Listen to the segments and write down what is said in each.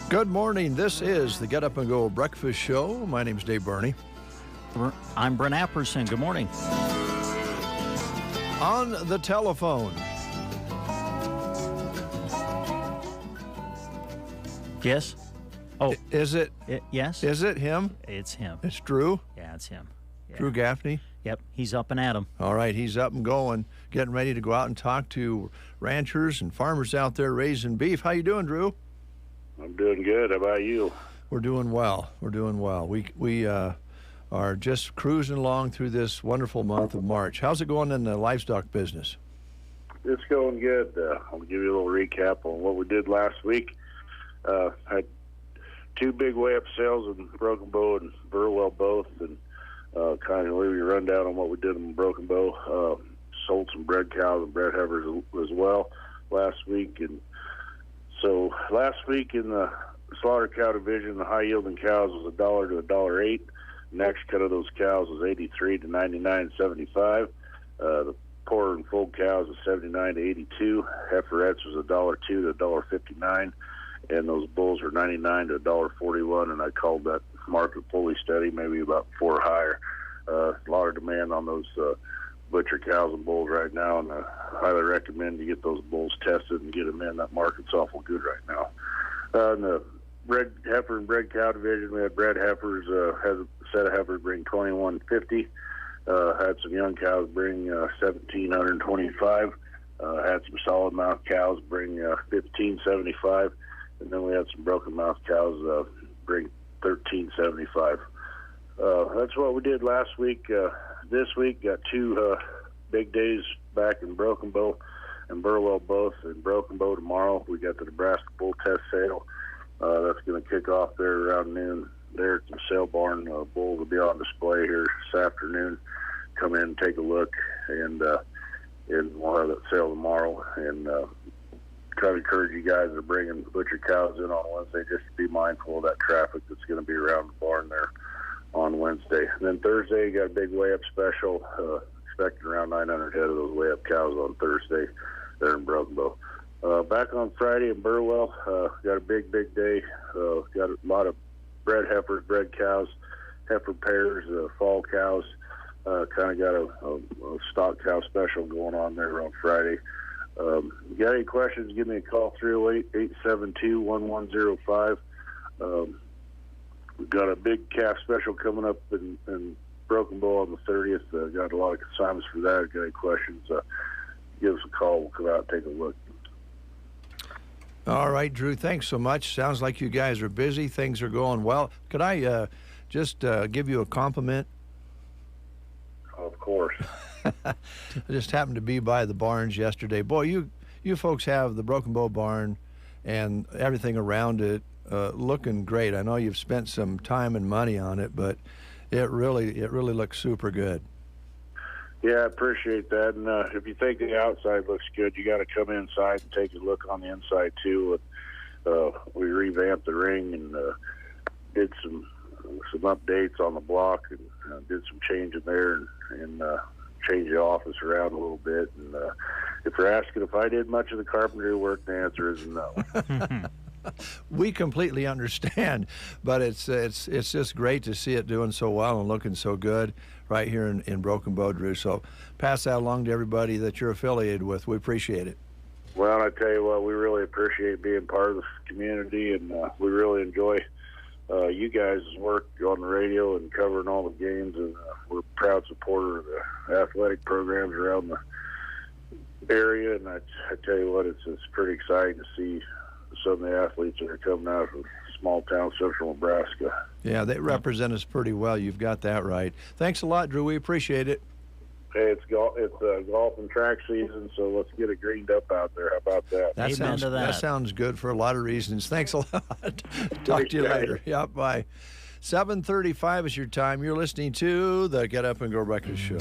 Good morning. This is the Get Up and Go Breakfast Show. My name's Dave Burney. I'm Brent Apperson. Good morning. On the telephone. Yes? Oh. Is it? Yes? Is it him? It's him. It's Drew? Yeah, it's him. Yeah. Drew Gaffney? Yep, he's up and at 'em. All right, he's up and going, getting ready to go out and talk to ranchers and farmers out there raising beef. How you doing, Drew? I'm doing good. How about you? We're doing well. We're doing well. We are just cruising along through this wonderful month of March. How's it going in the livestock business? It's going good. I'll give you a little recap on what we did last week. Had two big weigh-up sales in Broken Bow and Burwell both, and kind of leave you a rundown on what we did in Broken Bow. Sold some bred cows and bred heifers as well last week. And so last week in the slaughter cow division, the high-yielding cows was $1 to $1.08. Next cut of those cows was 83 to 99.75. The poor and full cows was 79 to 82. Heiferettes was $1.02 to $1.59, and those bulls were 99 to $1.41. And I called that market fully steady, maybe about 4 higher. A lot of demand on those butcher cows and bulls right now, and I highly recommend you get those bulls tested and get them in. That market's awful good right now. In the bred heifer and bred cow division, we had bred heifers, had a set of heifers bring 2150. Had some young cows bring 1725. Had some solid mouth cows bring 1575, and then we had some broken mouth cows bring 1375. That's what we did last week. This week got two big days back in Broken Bow and Burwell both. In Broken Bow tomorrow, we got the Nebraska Bull Test Sale. That's going to kick off there around noon. There at the sale barn, bulls will be on display here this afternoon. Come in and take a look, and we'll have that sale tomorrow. And try to encourage you guys that are bringing butcher cows in on Wednesday just to be mindful of that traffic that's going to be around the barn there on Wednesday. And then Thursday, got a big weigh-up special, expecting around 900 head of those weigh-up cows on Thursday there in Broken Bow. Back on Friday in Burwell, got a big day. Got a lot of bred heifers, bred cows, heifer pairs, fall cows. Kind of got a stock cow special going on there on Friday. You got any questions, give me a call, 308-872-1105. We've got a big calf special coming up in Broken Bow on the 30th. Got a lot of consignments for that. Got any questions, give us a call. We'll come out and take a look. All right, Drew, thanks so much. Sounds like you guys are busy. Things are going well. Could I just give you a compliment? Of course. I just happened to be by the barns yesterday. Boy, you folks have the Broken Bow barn and everything around it looking great. I know you've spent some time and money on it, but it really looks super good. Yeah, I appreciate that. And if you think the outside looks good, you got to come inside and take a look on the inside too. We revamped the ring and did some updates on the block and did some changing there and changed the office around a little bit. And if you're asking if I did much of the carpentry work, the answer is no. We completely understand, but it's just great to see it doing so well and looking so good right here in Broken Bow, Drew. So pass that along to everybody that you're affiliated with. We appreciate it. Well, I tell you what, we really appreciate being part of the community, and we really enjoy you guys' work on the radio and covering all the games, and we're a proud supporter of the athletic programs around the area. And I tell you what, it's pretty exciting to see some of the athletes that are coming out of small town central Nebraska. Yeah, they represent us pretty well. You've got that right. Thanks a lot, Drew. We appreciate it. Hey, it's golf and track season, so let's get it greened up out there. How about that? Amen to that. That sounds good for a lot of reasons. Thanks a lot. Talk to you later. Yep, bye. 7:35 is your time. You're listening to the Get Up and Go Breakfast Show.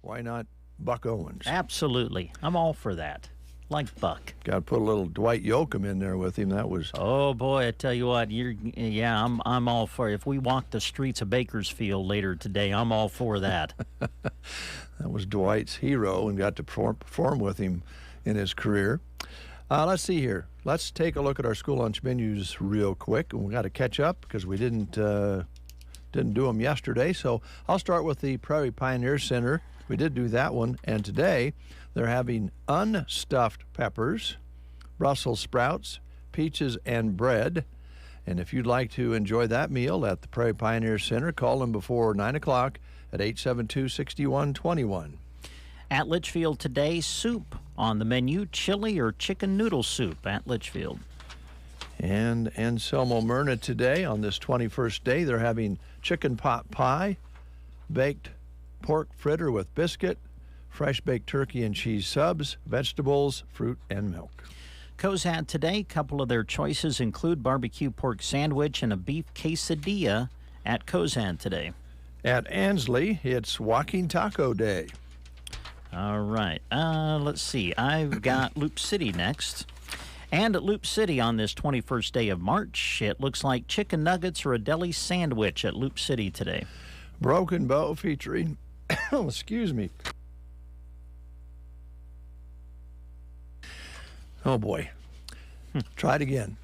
Why not Buck Owens? Absolutely. I'm all for that. Like Buck. Got to put a little Dwight Yoakam in there with him. That was. Oh boy, I tell you what, I'm all for it. If we walk the streets of Bakersfield later today, I'm all for that. That was Dwight's hero, and got to perform with him in his career. Let's see here. Let's take a look at our school lunch menus real quick. And we got to catch up because we didn't do them yesterday. So I'll start with the Prairie Pioneer Center. We did do that one, and today they're having unstuffed peppers, Brussels sprouts, peaches, and bread. And if you'd like to enjoy that meal at the Prairie Pioneer Center, call them before 9 o'clock at 872-6121. At Litchfield today, soup on the menu, chili or chicken noodle soup at Litchfield. And Anselmo Myrna today, on this 21st day, they're having chicken pot pie, baked pork fritter with biscuit, fresh baked turkey and cheese subs, vegetables, fruit, and milk. Cozad today, a couple of their choices include barbecue pork sandwich and a beef quesadilla at Cozad today. At Ansley, it's Walking Taco Day. All right. Let's see. I've got Loop City next. And at Loop City on this 21st day of March, it looks like chicken nuggets or a deli sandwich at Loop City today. Broken Bow featuring, excuse me. Oh boy. Try it again.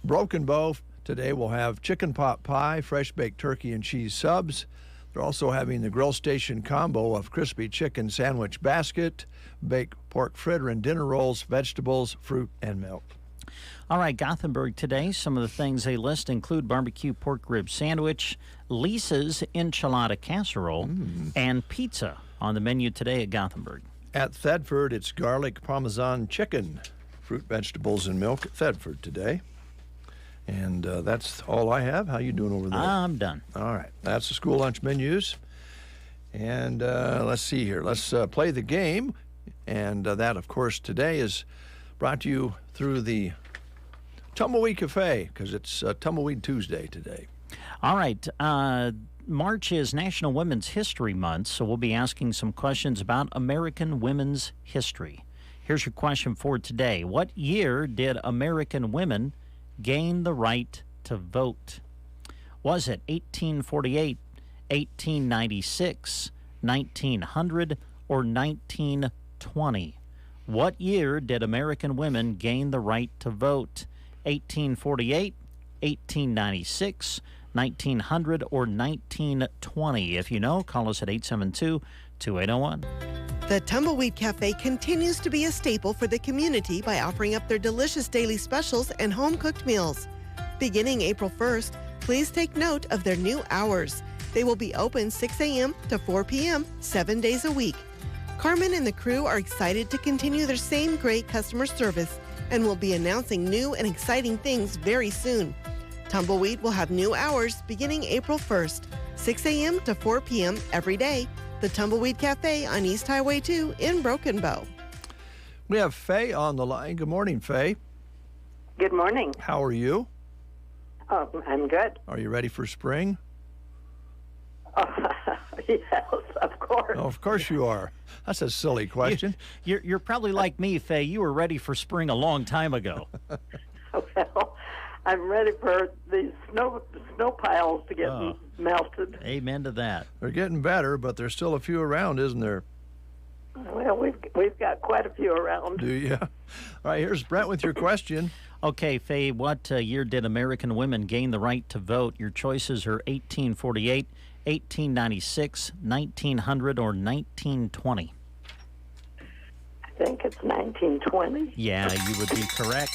Broken Bow today will have chicken pot pie, fresh baked turkey and cheese subs. They're also having the Grill Station combo of crispy chicken sandwich basket, baked pork fritter and dinner rolls, vegetables, fruit, and milk. All right, Gothenburg today, some of the things they list include barbecue pork rib sandwich, Lisa's enchilada casserole, and pizza on the menu today at Gothenburg. At Thedford, it's garlic parmesan chicken, fruit, vegetables, and milk at Thedford today. And that's all I have. How you doing over there? I'm done. All right. That's the school lunch menus. And let's see here. Let's play the game. And that, of course, today is brought to you through the Tumbleweed Cafe, because it's Tumbleweed Tuesday today. All right. March is National Women's History Month, so we'll be asking some questions about American women's history. Here's your question for today. What year did American women gain the right to vote? Was it 1848, 1896, 1900, or 1920? What year did American women gain the right to vote? 1848, 1896, 1900, or 1920? If you know, call us at 872-2801. The Tumbleweed Cafe continues to be a staple for the community by offering up their delicious daily specials and home-cooked meals. Beginning April 1st, please take note of their new hours. They will be open 6 a.m. to 4 p.m., 7 days a week. Carmen and the crew are excited to continue their same great customer service and will be announcing new and exciting things very soon. Tumbleweed will have new hours beginning April 1st, 6 a.m. to 4 p.m. every day. The Tumbleweed Cafe on East Highway 2 in Broken Bow. We have Faye on the line. Good morning, Faye. Good morning. How are you? Oh, I'm good. Are you ready for spring? Yes, of course. Oh, of course you are. That's a silly question. You're probably like me, Faye. You were ready for spring a long time ago. Well, I'm ready for these snow piles to get melted. Amen to that. They're getting better, but there's still a few around, isn't there? Well, we've got quite a few around. Do you? All right, here's Brent with your question. Okay, Faye, what year did American women gain the right to vote? Your choices are 1848, 1896, 1900, or 1920. I think it's 1920. Yeah, you would be correct.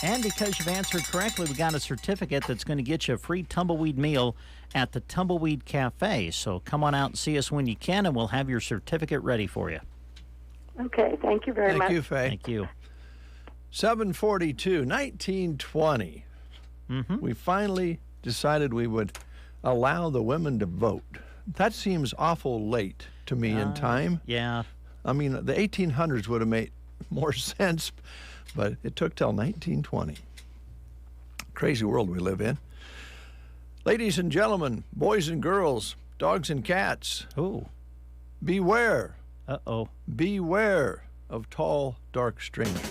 And because you've answered correctly, we got a certificate that's going to get you a free tumbleweed meal at the Tumbleweed Cafe. So come on out and see us when you can, and we'll have your certificate ready for you. Okay, thank you very much. Thank you, Faye. Thank you. 742, 1920. We finally decided we would allow the women to vote. That seems awful late to me in time. Yeah. I mean, the 1800s would have made more sense, but it took till 1920. Crazy world we live in. Ladies and gentlemen, boys and girls, dogs and cats, Oh. beware, Uh-oh. beware of tall, dark strangers.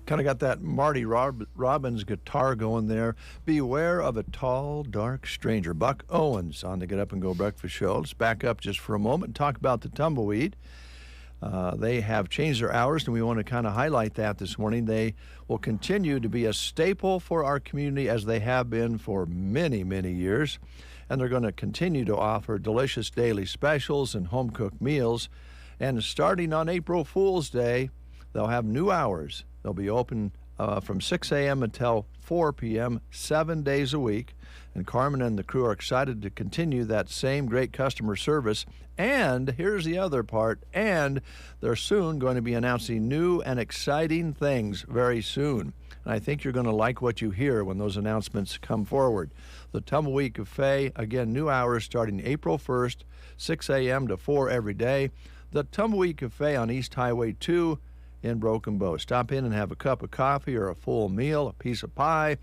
Kind of got that Marty Robbins guitar going there. Beware of a tall, dark stranger. Buck Owens on the Get Up and Go Breakfast Show. Let's back up just for a moment and talk about the Tumbleweed. They have changed their hours, and we want to kind of highlight that this morning. They will continue to be a staple for our community as they have been for many, many years. And they're going to continue to offer delicious daily specials and home-cooked meals. And starting on April Fool's Day, they'll have new hours. They'll be open from 6 a.m. until 4 p.m., 7 days a week. And Carmen and the crew are excited to continue that same great customer service. And here's the other part, and they're soon going to be announcing new and exciting things very soon. And I think you're going to like what you hear when those announcements come forward. The Tumbleweed Cafe, again, new hours starting April 1st, 6 a.m. to 4 every day. The Tumbleweed Cafe on East Highway 2 in Broken Bow. Stop in and have a cup of coffee or a full meal, a piece of pie.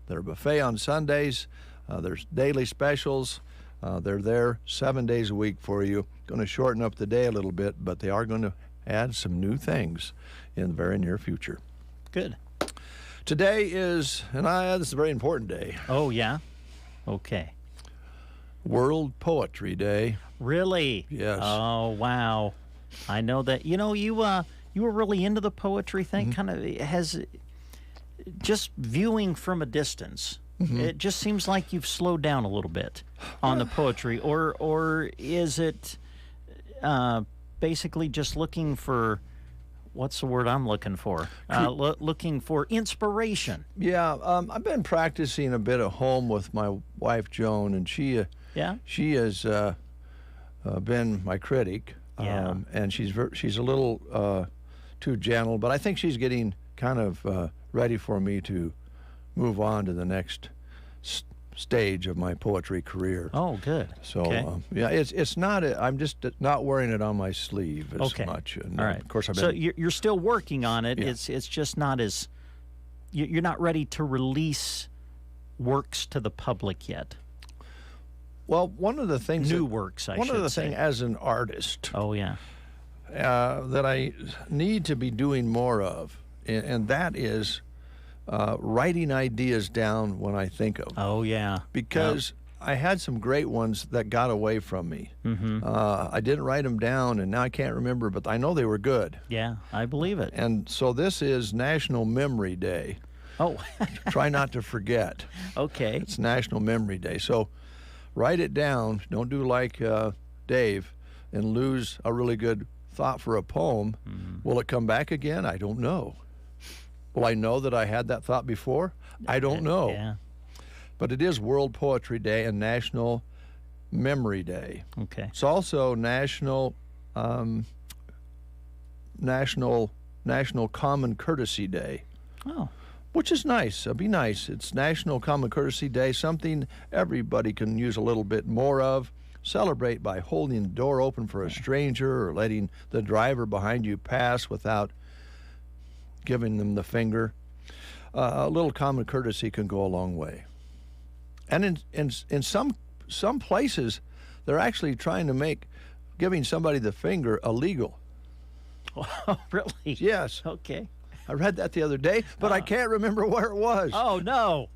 Their buffet on Sundays. There's daily specials. They're there 7 days a week for you. Going to shorten up the day a little bit, but they are going to add some new things in the very near future. Good. Today is, this is a very important day, Oh, yeah? Okay. World Poetry Day. Really? Yes. Oh, wow. I know that. You know, you were really into the poetry thing. Kind of has just viewing from a distance. It just seems like you've slowed down a little bit on the poetry, or is it basically just looking for, what's the word I'm looking for? Looking for inspiration. Yeah, I've been practicing a bit at home with my wife Joan, and she has been my critic. Yeah. And she's a little too gentle, but I think she's getting kind of ready for me to move on to the next stage of my poetry career. Oh, good. So okay. It's not. I'm just not wearing it on my sleeve as Okay. much. And, All right. Of course, I've So been. you're still working on it. Yeah. It's just not as you're not ready to release works to the public yet. Well, one of the things New that, works, I one should of the say. things as an artist Oh yeah. that I need to be doing more of, and that is writing ideas down when I think of them. Oh yeah. Because I had some great ones that got away from me. I didn't write them down, and now I can't remember, but I know they were good. Yeah, I believe it. And so this is National Memory Day. Oh, Try not to forget. okay. It's National Memory Day. So write it down. Don't do like Dave and lose a really good thought for a poem. Will it come back again? I don't know. Will I know that I had that thought before? I don't know. Yeah. But it is World Poetry Day and National Memory Day. Okay. It's also National Common Courtesy Day, Oh. which is nice. Be nice. It's National Common Courtesy Day, something everybody can use a little bit more of. Celebrate by holding the door open for a stranger or letting the driver behind you pass without giving them the finger. A little common courtesy can go a long way. And in some places, they're actually trying to make giving somebody the finger illegal. Oh, really? Yes. Okay. I read that the other day, but I can't remember where it was. Oh no.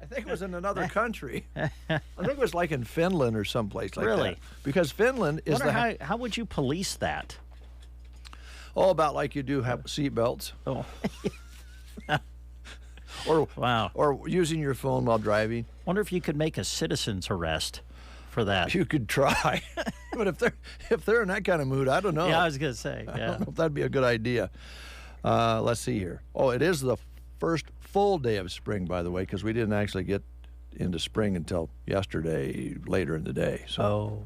I think it was in another country. I think it was like in Finland or someplace like Really? that. Because Finland is Wonder how would you police that? all about like you do have seat belts Oh. or Wow. or using your phone while driving. Wonder if you could make a citizen's arrest for that. You could try, but if they're in that kind of mood, I don't know. Yeah, I was gonna say. I Yeah. don't know if that'd be a good idea. Let's see here. Oh, it is the first full day of spring, by the way, because we didn't actually get into spring until yesterday, later in the day. So Oh.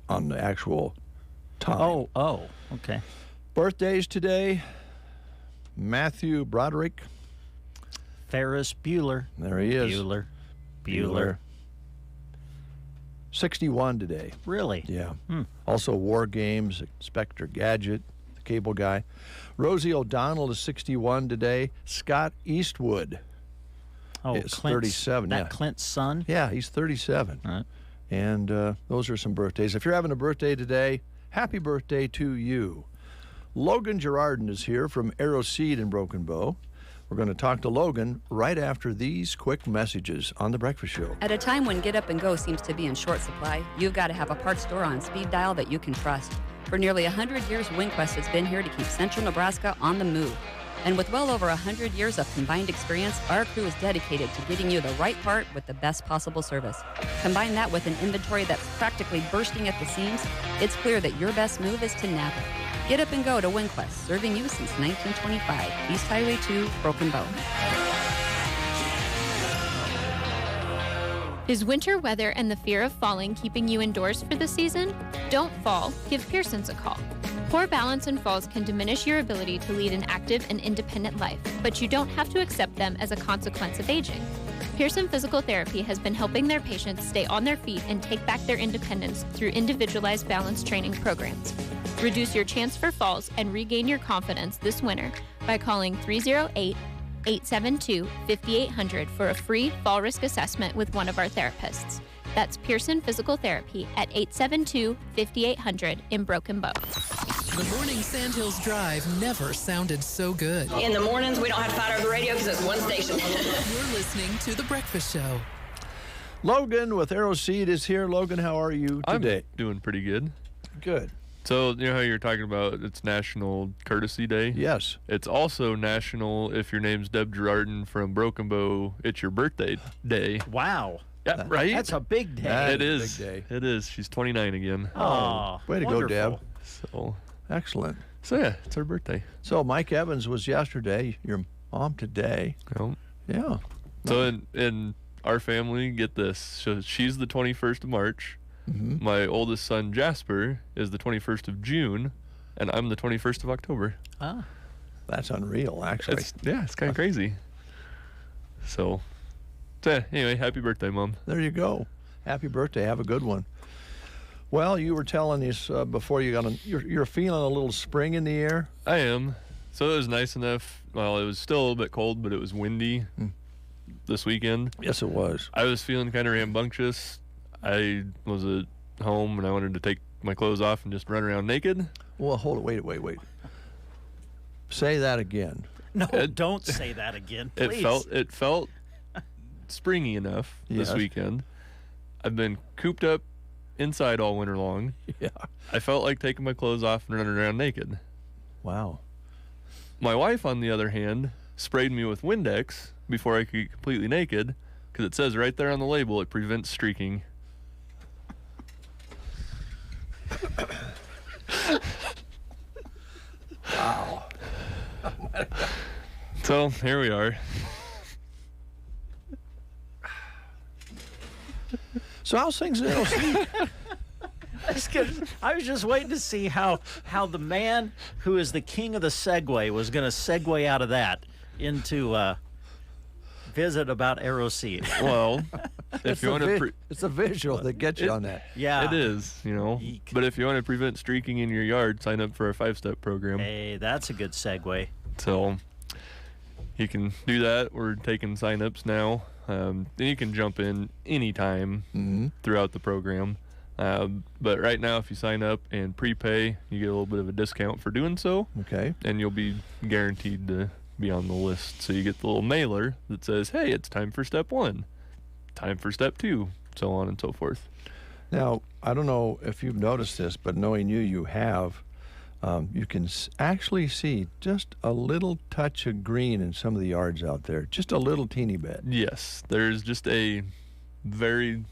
on the actual time. Oh. Okay. Birthdays today: Matthew Broderick. Ferris Bueller. There he is. Bueller. 61 today. Really? Yeah. Also, War Games, Inspector Gadget, the cable guy. Rosie O'Donnell is 61 today. Scott Eastwood Oh, is Clint's, 37. That Yeah. Clint's son. Yeah, he's 37. All right. And those are some birthdays. If you're having a birthday today, happy birthday to you. Logan Girardin is here from Arrow Seed in Broken Bow. We're going to talk to Logan right after these quick messages on The Breakfast Show. At a time when Get Up and Go seems to be in short supply, you've got to have a parts store on speed dial that you can trust. For nearly 100 years, WinQuest has been here to keep central Nebraska on the move. And with well over 100 years of combined experience, our crew is dedicated to getting you the right part with the best possible service. Combine that with an inventory that's practically bursting at the seams, it's clear that your best move is to Napa. Get Up and Go to WinQuest, serving you since 1925, East Highway 2, Broken Bow. Is winter weather and the fear of falling keeping you indoors for the season? Don't fall. Give Pearson's a call. Poor balance and falls can diminish your ability to lead an active and independent life, but you don't have to accept them as a consequence of aging. Pearson Physical Therapy has been helping their patients stay on their feet and take back their independence through individualized balance training programs. Reduce your chance for falls and regain your confidence this winter by calling 308-872-5800 for a free fall risk assessment with one of our therapists. That's Pearson Physical Therapy at 872-5800 in Broken Bow. The morning Sandhills Drive never sounded so good. In the mornings, we don't have to fight over the radio because it's one station. You're listening to The Breakfast Show. Logan with Arrow Seed is here. Logan, how are you today? I'm doing pretty good. Good. So, you know how you're talking about it's National Courtesy Day? Yes. It's also National, if your name's Deb Girardin from Broken Bow, it's your birthday day. Wow. Yeah, right? That's a big day. That It is a is. big day. It is. She's 29 again. Oh, way to wonderful. go, Deb. So Excellent. yeah, it's her birthday. So Mike Evans was yesterday, your mom today. Oh. Yeah. So in our family, get this. So she's the 21st of March. Mm-hmm. My oldest son, Jasper, is the 21st of June, and I'm the 21st of October. Ah. That's unreal, actually. It's kind of crazy. So yeah, anyway, happy birthday, Mom. There you go. Happy birthday. Have a good one. Well, you were telling us before you got on, you're feeling a little spring in the air. I am. So it was nice enough. Well, it was still a little bit cold, but it was windy this weekend. Yes, it was. I was feeling kind of rambunctious. I was at home and I wanted to take my clothes off and just run around naked. Well, hold it. Wait. Say that again. No, don't say that again, please. It felt springy enough Yes. this weekend. I've been cooped up inside all winter long. Yeah. I felt like taking my clothes off and running around naked. Wow. My wife, on the other hand, sprayed me with Windex before I could get completely naked because it says right there on the label it prevents streaking. Wow. So here we are. So how's things at Arrow Seed? I was just waiting to see how the man who is the king of the Segway was going to segue out of that into visit about Arrow Seed. Well, if you want to, it's a visual that gets you on that. Yeah, it is, you know. Eek. But if you want to prevent streaking in your yard, sign up for our 5-step program. Hey, that's a good segue. So you can do that. We're taking sign-ups now. Then you can jump in anytime throughout the program. But right now, if you sign up and prepay, you get a little bit of a discount for doing so. Okay. And you'll be guaranteed to be on the list. So you get the little mailer that says, hey, it's time for step 1, time for step 2, so on and so forth. Now, I don't know if you've noticed this, but knowing you have. You can actually see just a little touch of green in some of the yards out there, just a little teeny bit. Yes, there's just a very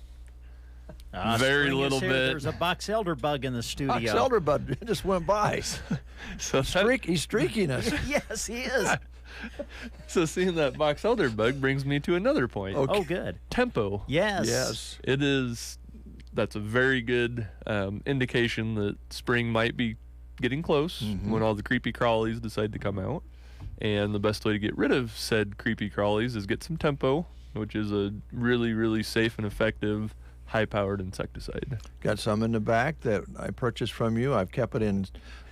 very spring little is here. bit. There's a box elder bug in the studio. Box elderbud just went by. So He's streaking us. Yes, he is. So seeing that box elder bug brings me to another point. Okay. Oh, good. Tempo. Yes. Yes. It is. That's a very good indication that spring might be getting close when all the creepy crawlies decide to come out. And the best way to get rid of said creepy crawlies is get some Tempo, which is a really, really safe and effective high-powered insecticide. Got some in the back that I purchased from you. I've kept it in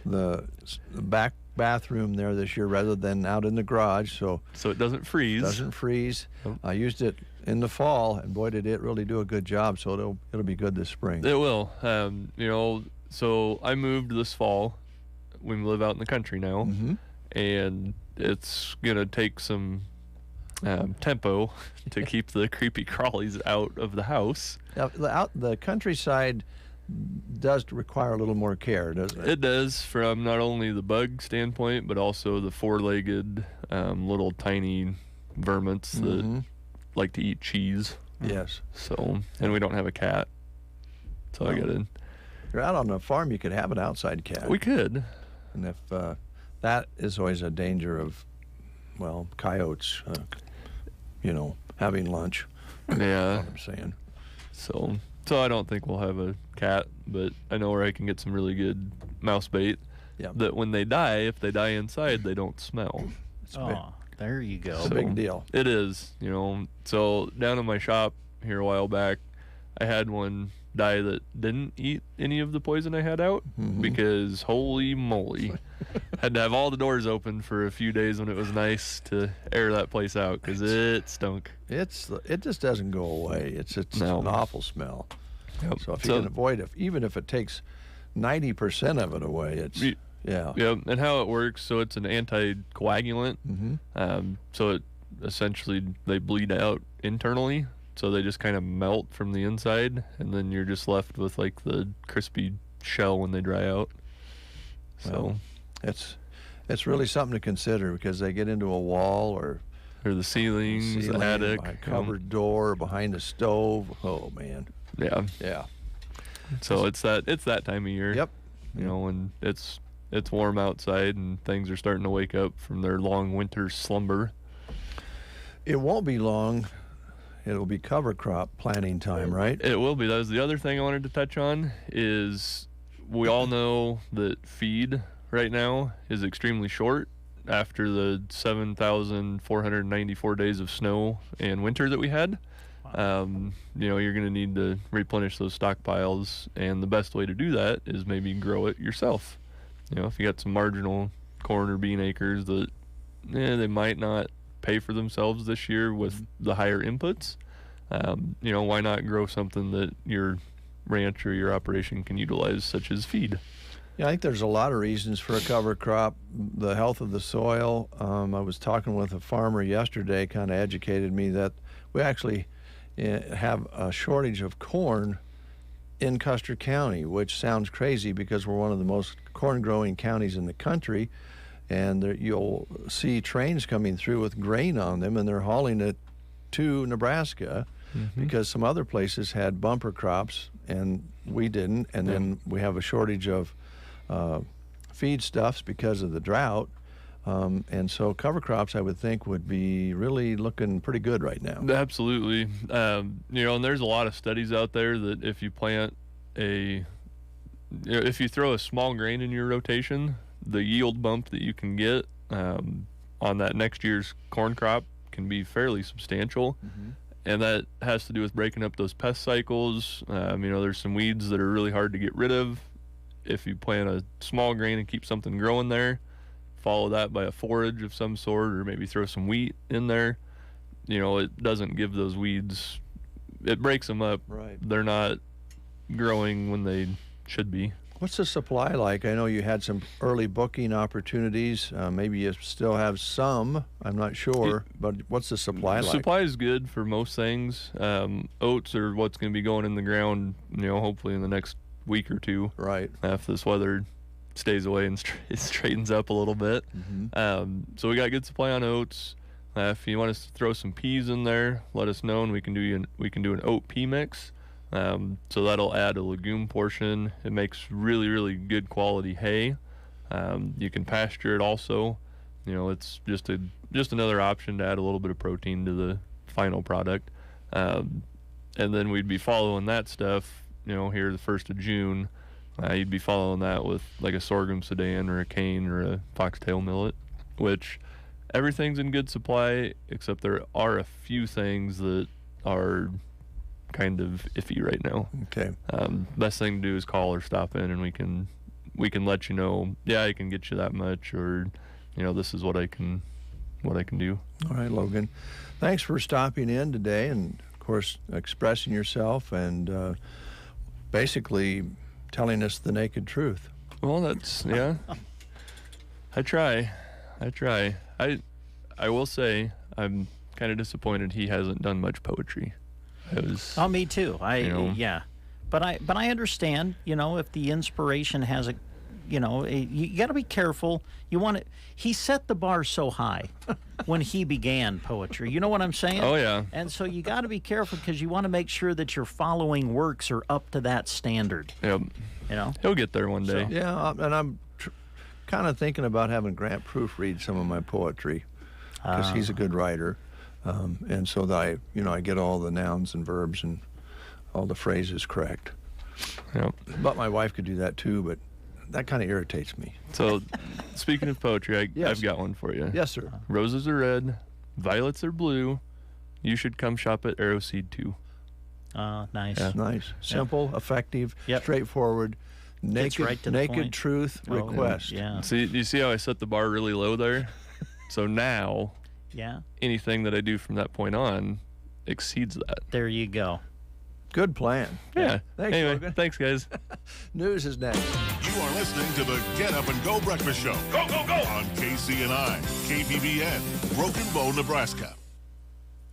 the back bathroom there this year rather than out in the garage, so it doesn't freeze. Doesn't freeze. Nope. I used it in the fall, and boy, did it really do a good job. So it'll be good this spring. It will. You know, so I moved this fall. we live out in the country now, Mm-hmm. and it's gonna take some tempo to keep the creepy crawlies out of the house. Now, the countryside does require a little more care, doesn't it? It does, from not only the bug standpoint, but also the four-legged little tiny vermints Mm-hmm. that like to eat cheese. Yes. So, and we don't have a cat, so I Well, gotta. You're out on a farm, you could have an outside cat. We could. And if that is always a danger of, well, coyotes, having lunch. Yeah. What I'm saying. So I don't think we'll have a cat, but I know where I can get some really good mouse bait. Yeah. That when they die, if they die inside, they don't smell. Oh, there you go. It's a big deal. It is, So down in my shop here a while back, I had one die that didn't eat any of the poison I had out because holy moly, had to have all the doors open for a few days when it was nice to air that place out because it stunk. It just doesn't go away. It's No. an awful smell. Yep. So if you can avoid it, even if it takes 90% of it away, it's yeah. Yeah, and how it works, so it's an anticoagulant. Mm-hmm. So it essentially, they bleed out internally, so they just kind of melt from the inside, and then you're just left with like the crispy shell when they dry out. So it's really something to consider because they get into a wall or the ceilings, the attic, a covered door, behind the stove. Oh man. Yeah. Yeah. So it's that time of year. Yep. And it's warm outside and things are starting to wake up from their long winter slumber. It won't be long. It'll be cover crop planting time, right? It will be. That was the other thing I wanted to touch on is we all know that feed right now is extremely short after the 7,494 days of snow and winter that we had. You're going to need to replenish those stockpiles, and the best way to do that is maybe grow it yourself. If you got some marginal corn or bean acres that they might not pay for themselves this year with the higher inputs, why not grow something that your ranch or your operation can utilize, such as feed? Yeah, I think there's a lot of reasons for a cover crop. The health of the soil. I was talking with a farmer yesterday, kind of educated me that we actually have a shortage of corn in Custer County, which sounds crazy because we're one of the most corn-growing counties in the country. And you'll see trains coming through with grain on them, and they're hauling it to Nebraska because some other places had bumper crops and we didn't. And then we have a shortage of feedstuffs because of the drought. And so cover crops, I would think, would be really looking pretty good right now. Absolutely. And there's a lot of studies out there that if you plant if you throw a small grain in your rotation, the yield bump that you can get on that next year's corn crop can be fairly substantial. And that has to do with breaking up those pest cycles. There's some weeds that are really hard to get rid of. If you plant a small grain and keep something growing there, follow that by a forage of some sort, or maybe throw some wheat in there, it doesn't give those weeds, it breaks them up. Right. They're not growing when they should be. What's the supply like? I know you had some early booking opportunities. Maybe you still have some. I'm not sure. But what's the supply like? Supply is good for most things. Oats are what's going to be going in the ground, hopefully in the next week or two. Right. If this weather stays away and straightens up a little bit. So we got good supply on oats. If you want us to throw some peas in there, let us know, and we can do an oat pea mix. So that'll add a legume portion. It makes really, really good quality hay. You can pasture it also. It's just another option to add a little bit of protein to the final product. And then we'd be following that stuff, here the 1st of June. You'd be following that with like a sorghum sedan or a cane or a foxtail millet, which everything's in good supply, except there are a few things that are kind of iffy right now. Okay. Best thing to do is call or stop in, and we can let you know, I can get you that much, or this is what I can do. All right, Logan. Thanks for stopping in today and of course expressing yourself and basically telling us the naked truth. Well, that's I try. I will say I'm kind of disappointed he hasn't done much poetry. Me too. Yeah. But I understand, if the inspiration has a, you got to be careful. He set the bar so high when he began poetry. You know what I'm saying? Oh, yeah. And so you got to be careful because you want to make sure that your following works are up to that standard. Yep. He'll get there one day. So, yeah, and I'm kind of thinking about having Grant proofread some of my poetry because he's a good writer. And so that I get all the nouns and verbs and all the phrases correct. Yep. But my wife could do that too, but that kind of irritates me. So, speaking of poetry, I've got one for you. Yes, sir. Roses are red, violets are blue. You should come shop at Arrowseed too. Nice. Yeah. Nice. Simple, effective, straightforward, right to the naked point. truth request. Yeah. See, you see how I set the bar really low there? So now, anything that I do from that point on exceeds that. There you go. Good plan. Yeah. Thanks, anyway, Logan. thanks, guys. News is next. You are listening to the Get Up and Go Breakfast Show. Go, go, go! On KCNI, KPBN, Broken Bow, Nebraska.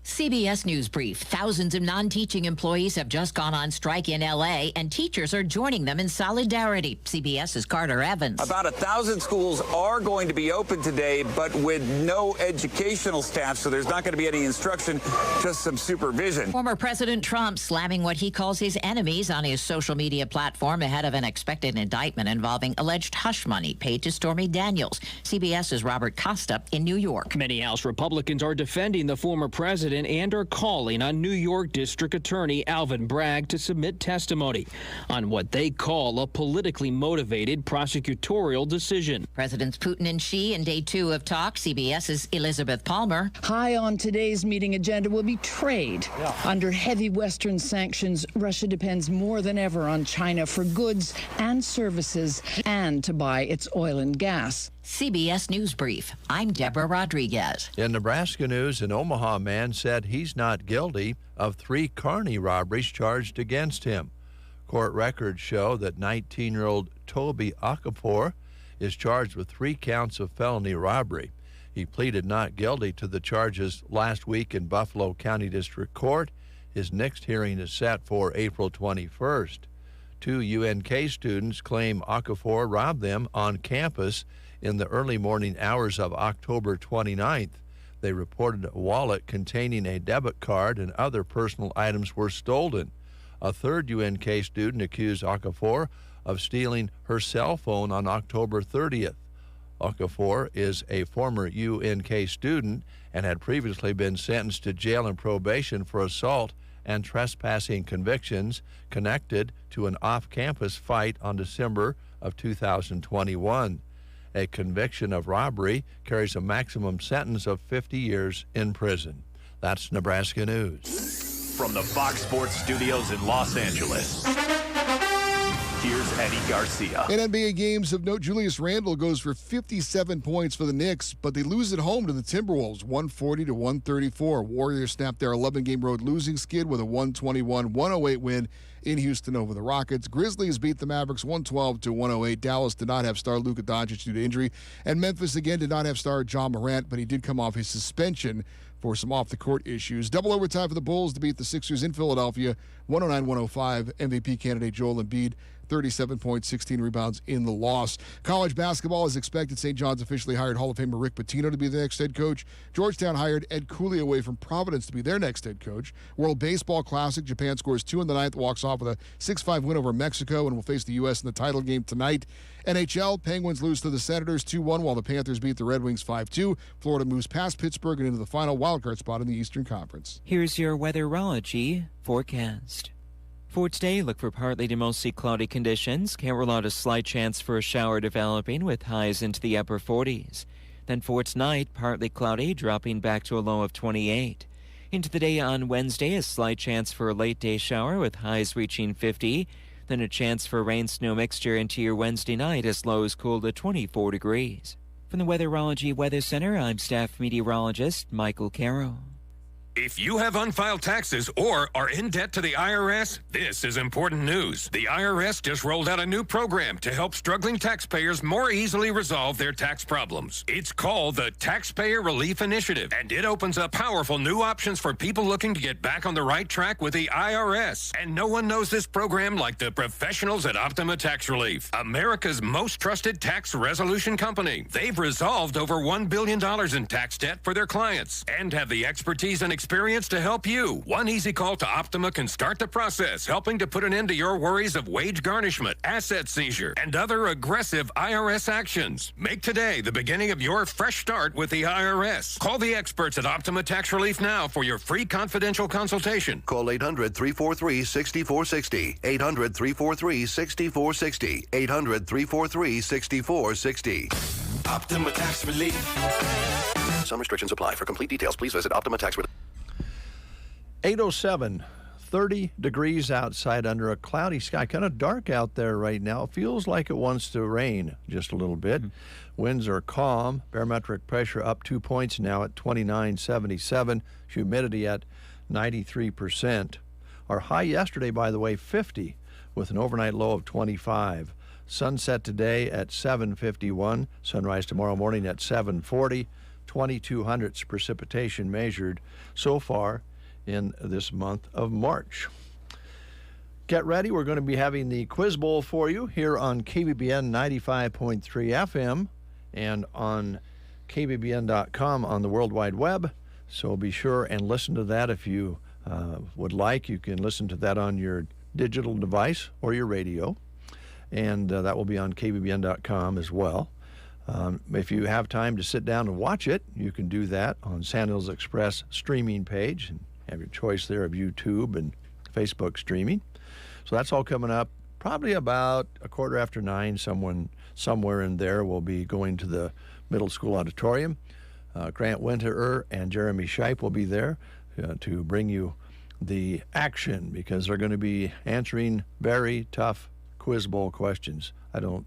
CBS News Brief. Thousands of non-teaching employees have just gone on strike in L.A., and teachers are joining them in solidarity. CBS's Carter Evans. About 1,000 schools are going to be open today, but with no educational staff, so there's not going to be any instruction, just some supervision. Former President Trump slamming what he calls his enemies on his social media platform ahead of an expected indictment involving alleged hush money paid to Stormy Daniels. CBS's Robert Costa in New York. Many House Republicans are defending the former president and are calling on New York District Attorney Alvin Bragg to submit testimony on what they call a politically motivated prosecutorial decision. Presidents Putin and Xi in day 2 of talks. CBS's Elizabeth Palmer. High on today's meeting agenda will be trade. Under heavy Western sanctions, Russia depends more than ever on China for goods and services and to buy its oil and gas. CBS News Brief. I'm Deborah Rodriguez. In Nebraska news, an Omaha man said he's not guilty of 3 Kearney robberies charged against him. Court records show that 19-year-old Toby Okafor is charged with 3 counts of felony robbery. He pleaded not guilty to the charges last week in Buffalo County District Court. His next hearing is set for April 21st. 2 UNK students claim Okafor robbed them on campus in the early morning hours of October 29th. They reported a wallet containing a debit card and other personal items were stolen. A 3rd UNK student accused Okafor of stealing her cell phone on October 30th. Okafor is a former UNK student and had previously been sentenced to jail and probation for assault and trespassing convictions connected to an off-campus fight on December of 2021. A conviction of robbery carries a maximum sentence of 50 years in prison. That's Nebraska News. From the Fox Sports Studios in Los Angeles, here's Eddie Garcia. In NBA games of note, Julius Randle goes for 57 points for the Knicks, but they lose at home to the Timberwolves, 140-134. Warriors snapped their 11-game road losing skid with a 121-108 win in Houston over the Rockets. Grizzlies beat the Mavericks 112-108. Dallas did not have star Luka Doncic due to injury, and Memphis again did not have star John Morant, but he did come off his suspension for some off-the-court issues. Double overtime for the Bulls to beat the Sixers in Philadelphia, 109-105. MVP candidate Joel Embiid, 37 points, 16 rebounds in the loss. College basketball is expected. St. John's officially hired Hall of Famer Rick Pitino to be the next head coach. Georgetown hired Ed Cooley away from Providence to be their next head coach. World Baseball Classic, Japan scores 2 in the 9th, walks off with a 6-5 win over Mexico, and will face the U.S. in the title game tonight. NHL, Penguins lose to the Senators 2-1, while the Panthers beat the Red Wings 5-2. Florida moves past Pittsburgh and into the final wildcard spot in the Eastern Conference. Here's your weatherology forecast. For today, look for partly to mostly cloudy conditions. Can't rule out a slight chance for a shower developing with highs into the upper 40s. Then for tonight, partly cloudy, dropping back to a low of 28. Into the day on Wednesday, a slight chance for a late day shower with highs reaching 50. Then a chance for rain-snow mixture into your Wednesday night as lows cool to 24 degrees. From the Weatherology Weather Center, I'm staff meteorologist Michael Caro. If you have unfiled taxes or are in debt to the IRS, this is important news. The IRS just rolled out a new program to help struggling taxpayers more easily resolve their tax problems. It's called the Taxpayer Relief Initiative, and it opens up powerful new options for people looking to get back on the right track with the IRS. And no one knows this program like the professionals at Optima Tax Relief, America's most trusted tax resolution company. They've resolved over $1 billion in tax debt for their clients and have the expertise and experience to help you. One easy call to Optima can start the process, helping to put an end to your worries of wage garnishment, asset seizure, and other aggressive IRS actions. Make today the beginning of your fresh start with the IRS. Call the experts at Optima Tax Relief now for your free confidential consultation. Call 800-343-6460. 800-343-6460. 800-343-6460. Optima Tax Relief. Some restrictions apply. For complete details, please visit Optima Tax Relief. 8:07, 30 degrees outside under a cloudy sky. Kind of dark out there right now. It feels like it wants to rain just a little bit. Winds are calm. Barometric pressure up 2 points now at 29.77. Humidity at 93%. Our high yesterday, by the way, 50, with an overnight low of 25. Sunset today at 7:51. Sunrise tomorrow morning at 7:40. 2,200 precipitation measured so far in this month of March. Get ready. We're going to be having the Quiz Bowl for you here on KBBN 95.3 FM and on KBBN.com on the World Wide Web. So be sure and listen to that if you would like. You can listen to that on your digital device or your radio. And that will be on KBBN.com as well. If you have time to sit down and watch it, you can do that on Sand Hills Express streaming page and have your choice there of YouTube and Facebook streaming. So that's all coming up probably about 9:15. Somewhere in there will be going to the middle school auditorium. Grant Winterer and Jeremy Scheib will be there to bring you the action because they're going to be answering very tough Quiz Bowl questions. I don't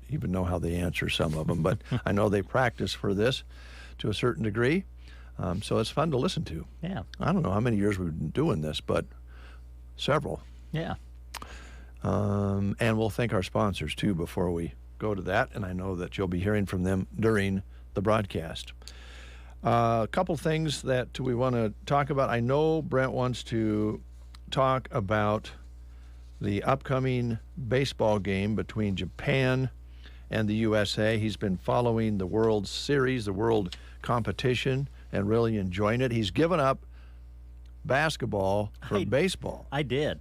even know how they answer some of them, but I know they practice for this to a certain degree. So it's fun to listen to. Yeah. I don't know how many years we've been doing this, but several. Yeah. And we'll thank our sponsors, too, before we go to that. And I know that you'll be hearing from them during the broadcast. A couple things that we want to talk about. I know Brent wants to talk about the upcoming baseball game between Japan and the USA. He's been following the World Series, the World competition, and really enjoying it. He's given up basketball for baseball. I did.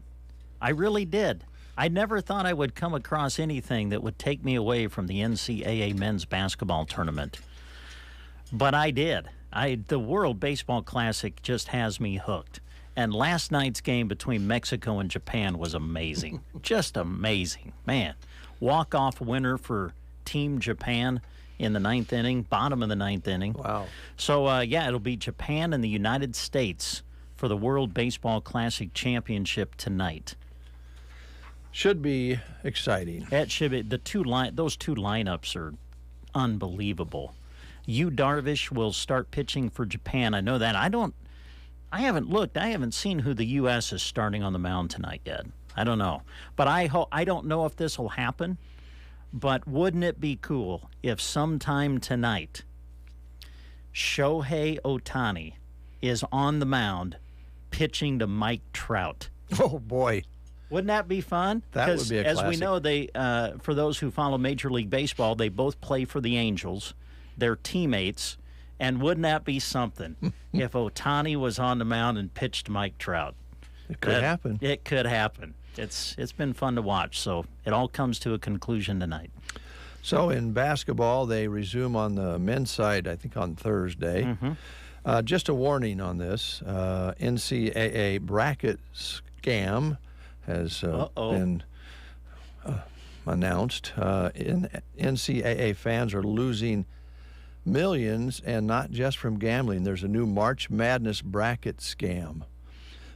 I really did. I never thought I would come across anything that would take me away from the NCAA men's basketball tournament. But I did. The World Baseball Classic just has me hooked. And last night's game between Mexico and Japan was amazing. Just amazing. Man, walk-off winner for Team Japan in the ninth inning, bottom of the ninth inning. Wow. So, it'll be Japan and the United States for the World Baseball Classic Championship tonight. Should be exciting. It should be. Those two lineups are unbelievable. Yu Darvish will start pitching for Japan. I know that. I haven't looked. I haven't seen who the U.S. is starting on the mound tonight yet. I don't know. But I don't know if this will happen. But wouldn't it be cool if sometime tonight Shohei Ohtani is on the mound pitching to Mike Trout? Oh, boy. Wouldn't that be fun? That would be a classic. As we know, they for those who follow Major League Baseball, they both play for the Angels. They're teammates. And wouldn't that be something if Ohtani was on the mound and pitched Mike Trout? It could happen. It could happen. It's been fun to watch. So it all comes to a conclusion tonight. So in basketball, they resume on the men's side, I think, on Thursday. Mm-hmm. Just a warning on this. NCAA bracket scam has been announced. NCAA fans are losing millions, and not just from gambling. There's a new March Madness bracket scam.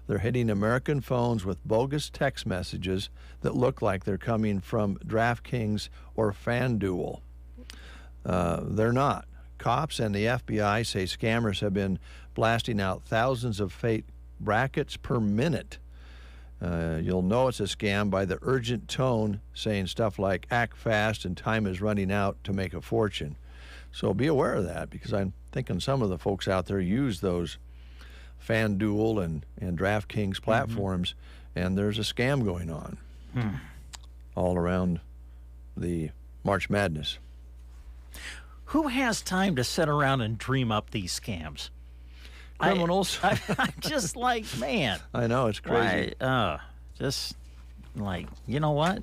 They're hitting American phones with bogus text messages that look like they're coming from DraftKings or FanDuel. They're not. Cops and the FBI say scammers have been blasting out thousands of fake brackets per minute. You'll know it's a scam by the urgent tone saying stuff like act fast and time is running out to make a fortune. So be aware of that, because I'm thinking some of the folks out there use those FanDuel and DraftKings platforms, and there's a scam going on all around the March Madness. Who has time to sit around and dream up these scams? Criminals. I'm just like, man. I know, it's crazy. Just like, you know what?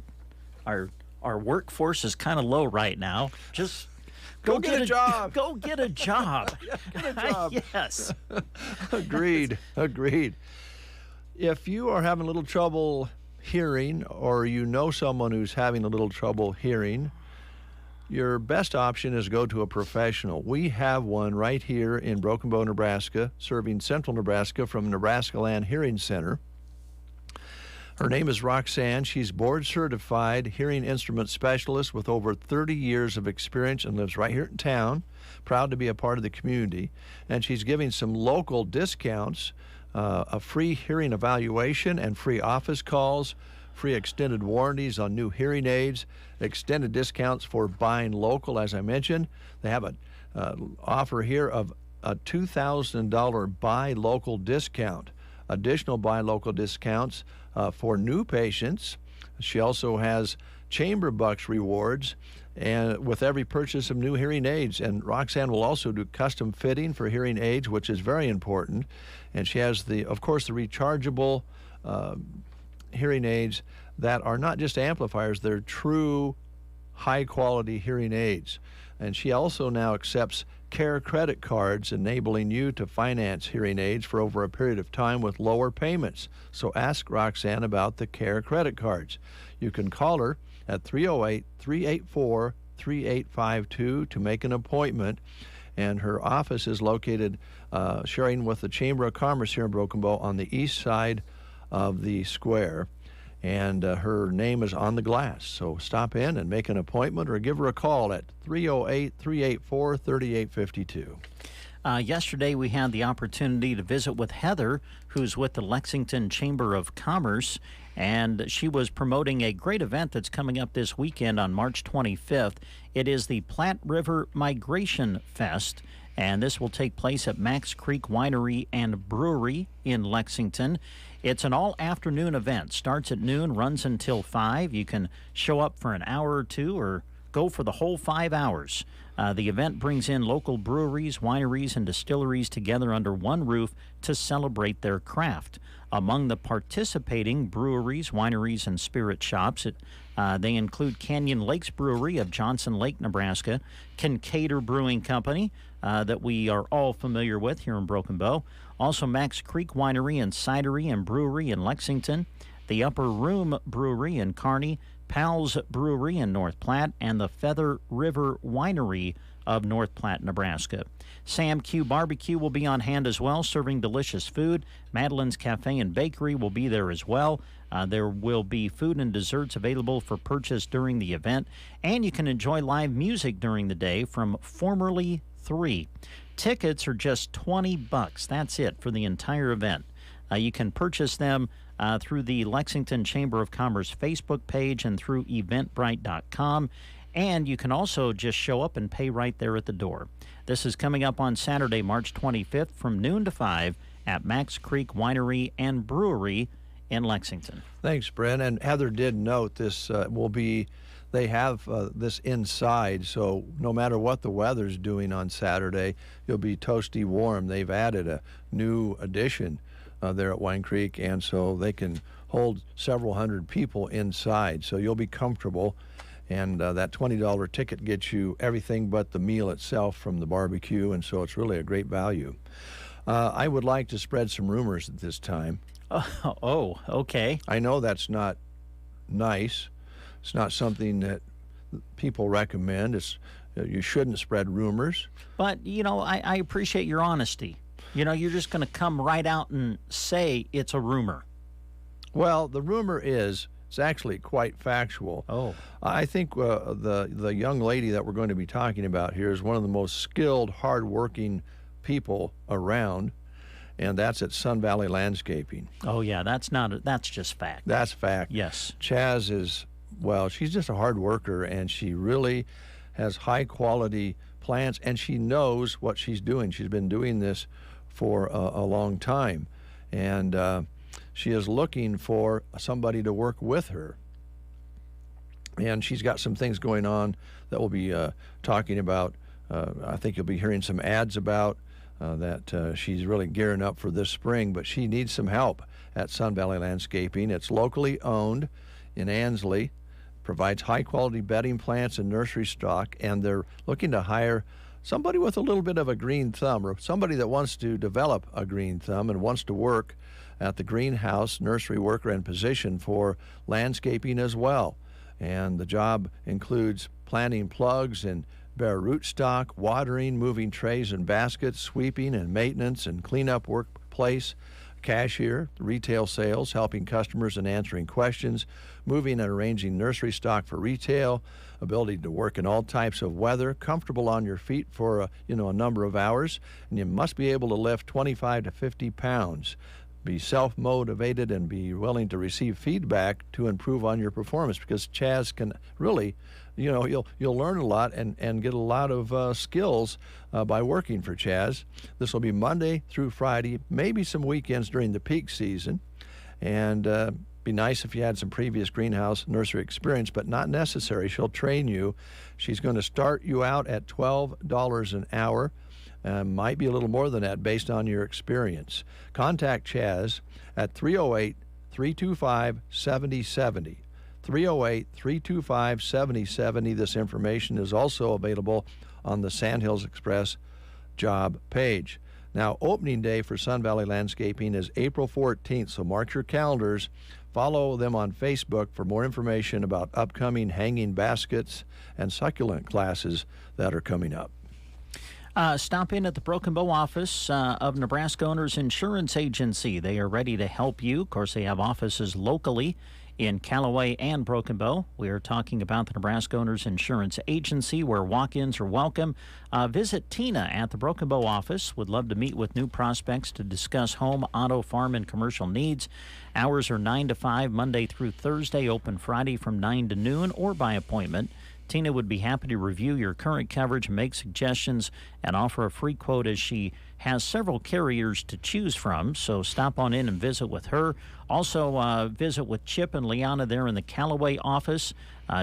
Our workforce is kind of low right now. Just go get a job. Go get a job. Get a job. Yes. Agreed. If you are having a little trouble hearing, or you know someone who's having a little trouble hearing, your best option is go to a professional. We have one right here in Broken Bow, Nebraska, serving central Nebraska from Nebraska Land Hearing Center. Her name is Roxanne. She's board-certified hearing instrument specialist with over 30 years of experience and lives right here in town. Proud to be a part of the community. And she's giving some local discounts, a free hearing evaluation and free office calls, free extended warranties on new hearing aids, extended discounts for buying local, as I mentioned. They have an offer here of a $2,000 buy local discount, additional buy local discounts for new patients. She also has Chamber Bucks rewards and with every purchase of new hearing aids. And Roxanne will also do custom fitting for hearing aids, which is very important. And she has, of course, the rechargeable hearing aids that are not just amplifiers, they're true high-quality hearing aids. And she also now accepts CARE credit cards, enabling you to finance hearing aids for over a period of time with lower payments. So ask Roxanne about the CARE credit cards. You can call her at 308-384-3852 to make an appointment. And her office is located sharing with the Chamber of Commerce here in Broken Bow on the east side of the square. And her name is on the glass. So stop in and make an appointment or give her a call at 308-384-3852. Yesterday we had the opportunity to visit with Heather, who's with the Lexington Chamber of Commerce, and she was promoting a great event that's coming up this weekend on March 25th. It is the Platte River Migration Fest, and this will take place at Max Creek Winery and Brewery in Lexington. It's an all-afternoon event. Starts at noon, runs until 5. You can show up for an hour or two or go for the whole 5 hours. The event brings in local breweries, wineries, and distilleries together under one roof to celebrate their craft. Among the participating breweries, wineries, and spirit shops, they include Canyon Lakes Brewery of Johnson Lake, Nebraska, Kincaid Brewing Company, that we are all familiar with here in Broken Bow. Also, Max Creek Winery and Cidery and Brewery in Lexington, the Upper Room Brewery in Kearney, Pal's Brewery in North Platte, and the Feather River Winery of North Platte, Nebraska. Sam Q Barbecue will be on hand as well, serving delicious food. Madeline's Cafe and Bakery will be there as well. There will be food and desserts available for purchase during the event, and you can enjoy live music during the day from Formerly 3. Tickets are just $20. That's it for the entire event. You can purchase them through the Lexington Chamber of Commerce Facebook page and through eventbrite.com. And you can also just show up and pay right there at the door. This is coming up on Saturday, March 25th from noon to 5 at Max Creek Winery and Brewery in Lexington. Thanks, Brent. And Heather did note this will be, they have this inside, so no matter what the weather's doing on Saturday, you'll be toasty warm. They've added a new addition there at Wine Creek, and so they can hold several hundred people inside, so you'll be comfortable. And that $20 ticket gets you everything but the meal itself from the barbecue, and so it's really a great value. I would like to spread some rumors at this time. Oh, okay. I know that's not nice. It's not something that people recommend. You shouldn't spread rumors. But, you know, I appreciate your honesty. You know, you're just going to come right out and say it's a rumor. Well, the rumor is, it's actually quite factual. Oh. I think the young lady that we're going to be talking about here is one of the most skilled, hardworking people around. and that's at Sun Valley Landscaping. Oh, yeah, that's just fact. That's fact. Yes. Chaz is, well, she's just a hard worker, and she really has high-quality plants, and she knows what she's doing. She's been doing this for a long time, and she is looking for somebody to work with her. And she's got some things going on that we'll be talking about. I think you'll be hearing some ads about that she's really gearing up for this spring, but she needs some help at Sun Valley Landscaping. It's locally owned in Ansley, provides high-quality bedding plants and nursery stock, and they're looking to hire somebody with a little bit of a green thumb, or somebody that wants to develop a green thumb and wants to work at the greenhouse, nursery worker, and position for landscaping as well. And the job includes planting plugs and bare rootstock, watering, moving trays and baskets, sweeping and maintenance and cleanup workplace, cashier, retail sales, helping customers and answering questions, moving and arranging nursery stock for retail, ability to work in all types of weather, comfortable on your feet for a number of hours, and you must be able to lift 25 to 50 pounds. Be self-motivated and be willing to receive feedback to improve on your performance, because Chaz can really, you'll learn a lot and get a lot of skills by working for Chaz. This will be Monday through Friday, maybe some weekends during the peak season, and be nice if you had some previous greenhouse nursery experience, but not necessary. She'll train you. She's going to start you out at $12 an hour. Might be a little more than that based on your experience. Contact Chaz at 308-325-7070. 308-325-7070. This information is also available on the Sandhills Express job page. Now, opening day for Sun Valley Landscaping is April 14th, so mark your calendars. Follow them on Facebook for more information about upcoming hanging baskets and succulent classes that are coming up. Stop in at the Broken Bow office of Nebraska Owners Insurance Agency. They are ready to help you. Of course, they have offices locally in Callaway and Broken Bow. We are talking about the Nebraska Owners Insurance Agency, where walk-ins are welcome. Visit Tina at the Broken Bow office. Would love to meet with new prospects to discuss home, auto, farm, and commercial needs. Hours are 9 to 5, Monday through Thursday, open Friday from 9 to noon or by appointment. Tina would be happy to review your current coverage, make suggestions, and offer a free quote, as she has several carriers to choose from. So stop on in and visit with her. Also, visit with Chip and Liana there in the Callaway office.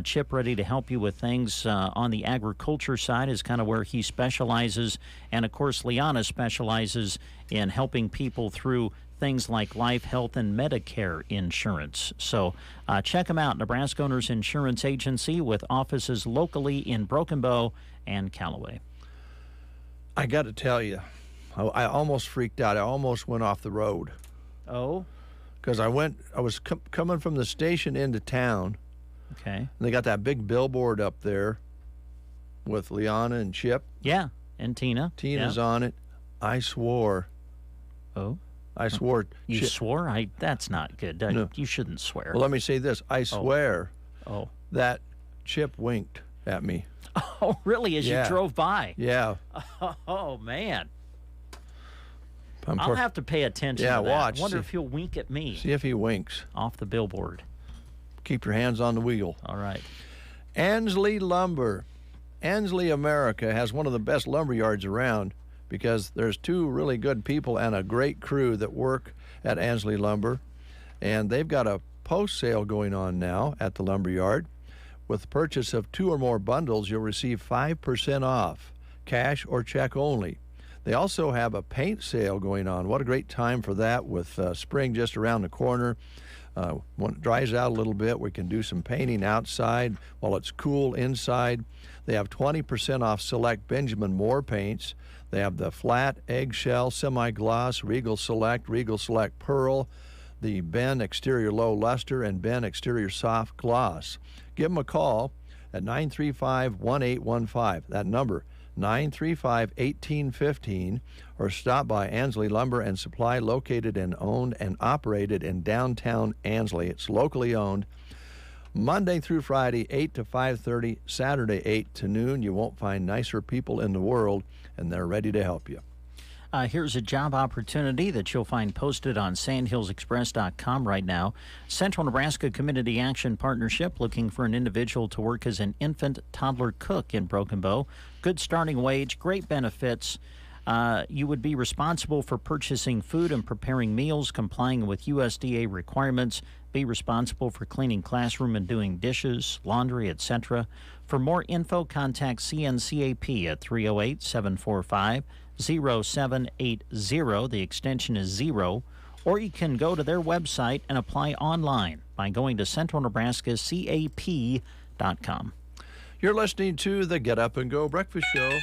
Chip ready to help you with things on the agriculture side is kind of where he specializes. And, of course, Liana specializes in helping people through things like life, health, and Medicare insurance. So check them out, Nebraska Owners Insurance Agency, with offices locally in Broken Bow and Callaway. I got to tell you, I almost freaked out. I almost went off the road. Oh? Because I was coming from the station into town. Okay. And they got that big billboard up there with Liana and Chip. Yeah, and Tina. Tina's on it. I swore. Oh? I swore. You swore? That's not good. No. You shouldn't swear. Well, let me say this. I swear that Chip winked at me. Oh, really? As you drove by? Yeah. Oh, man. I'll have to pay attention to that. Watch. Wonder if he'll wink at me. See if he winks. Off the billboard. Keep your hands on the wheel. All right. Ansley Lumber. Ansley, America has one of the best lumber yards around, because there's two really good people and a great crew that work at Ansley Lumber. And they've got a post sale going on now at the lumber yard. With the purchase of 2 or more bundles, you'll receive 5% off, cash or check only. They also have a paint sale going on. What a great time for that, with spring just around the corner. When it dries out a little bit, we can do some painting outside while it's cool inside. They have 20% off select Benjamin Moore paints. They have the flat, eggshell, semi-gloss, Regal Select Pearl, the Ben Exterior Low Luster, and Ben Exterior Soft Gloss. Give them a call at 935-1815. That number, 935-1815, or stop by Ansley Lumber and Supply, located and owned and operated in downtown Ansley. It's locally owned. Monday through Friday, 8 to 5:30, Saturday, 8 to noon. You won't find nicer people in the world, and they're ready to help you. Here's a job opportunity that you'll find posted on sandhillsexpress.com right now. Central Nebraska Community Action Partnership looking for an individual to work as an infant toddler cook in Broken Bow. Good starting wage, great benefits. You would be responsible for purchasing food and preparing meals, complying with USDA requirements, be responsible for cleaning classroom and doing dishes, laundry, etc. For more info, contact CNCAP at 308-745-0780. The extension is 0. Or you can go to their website and apply online by going to centralnebraskacap.com. You're listening to the Get Up and Go Breakfast Show.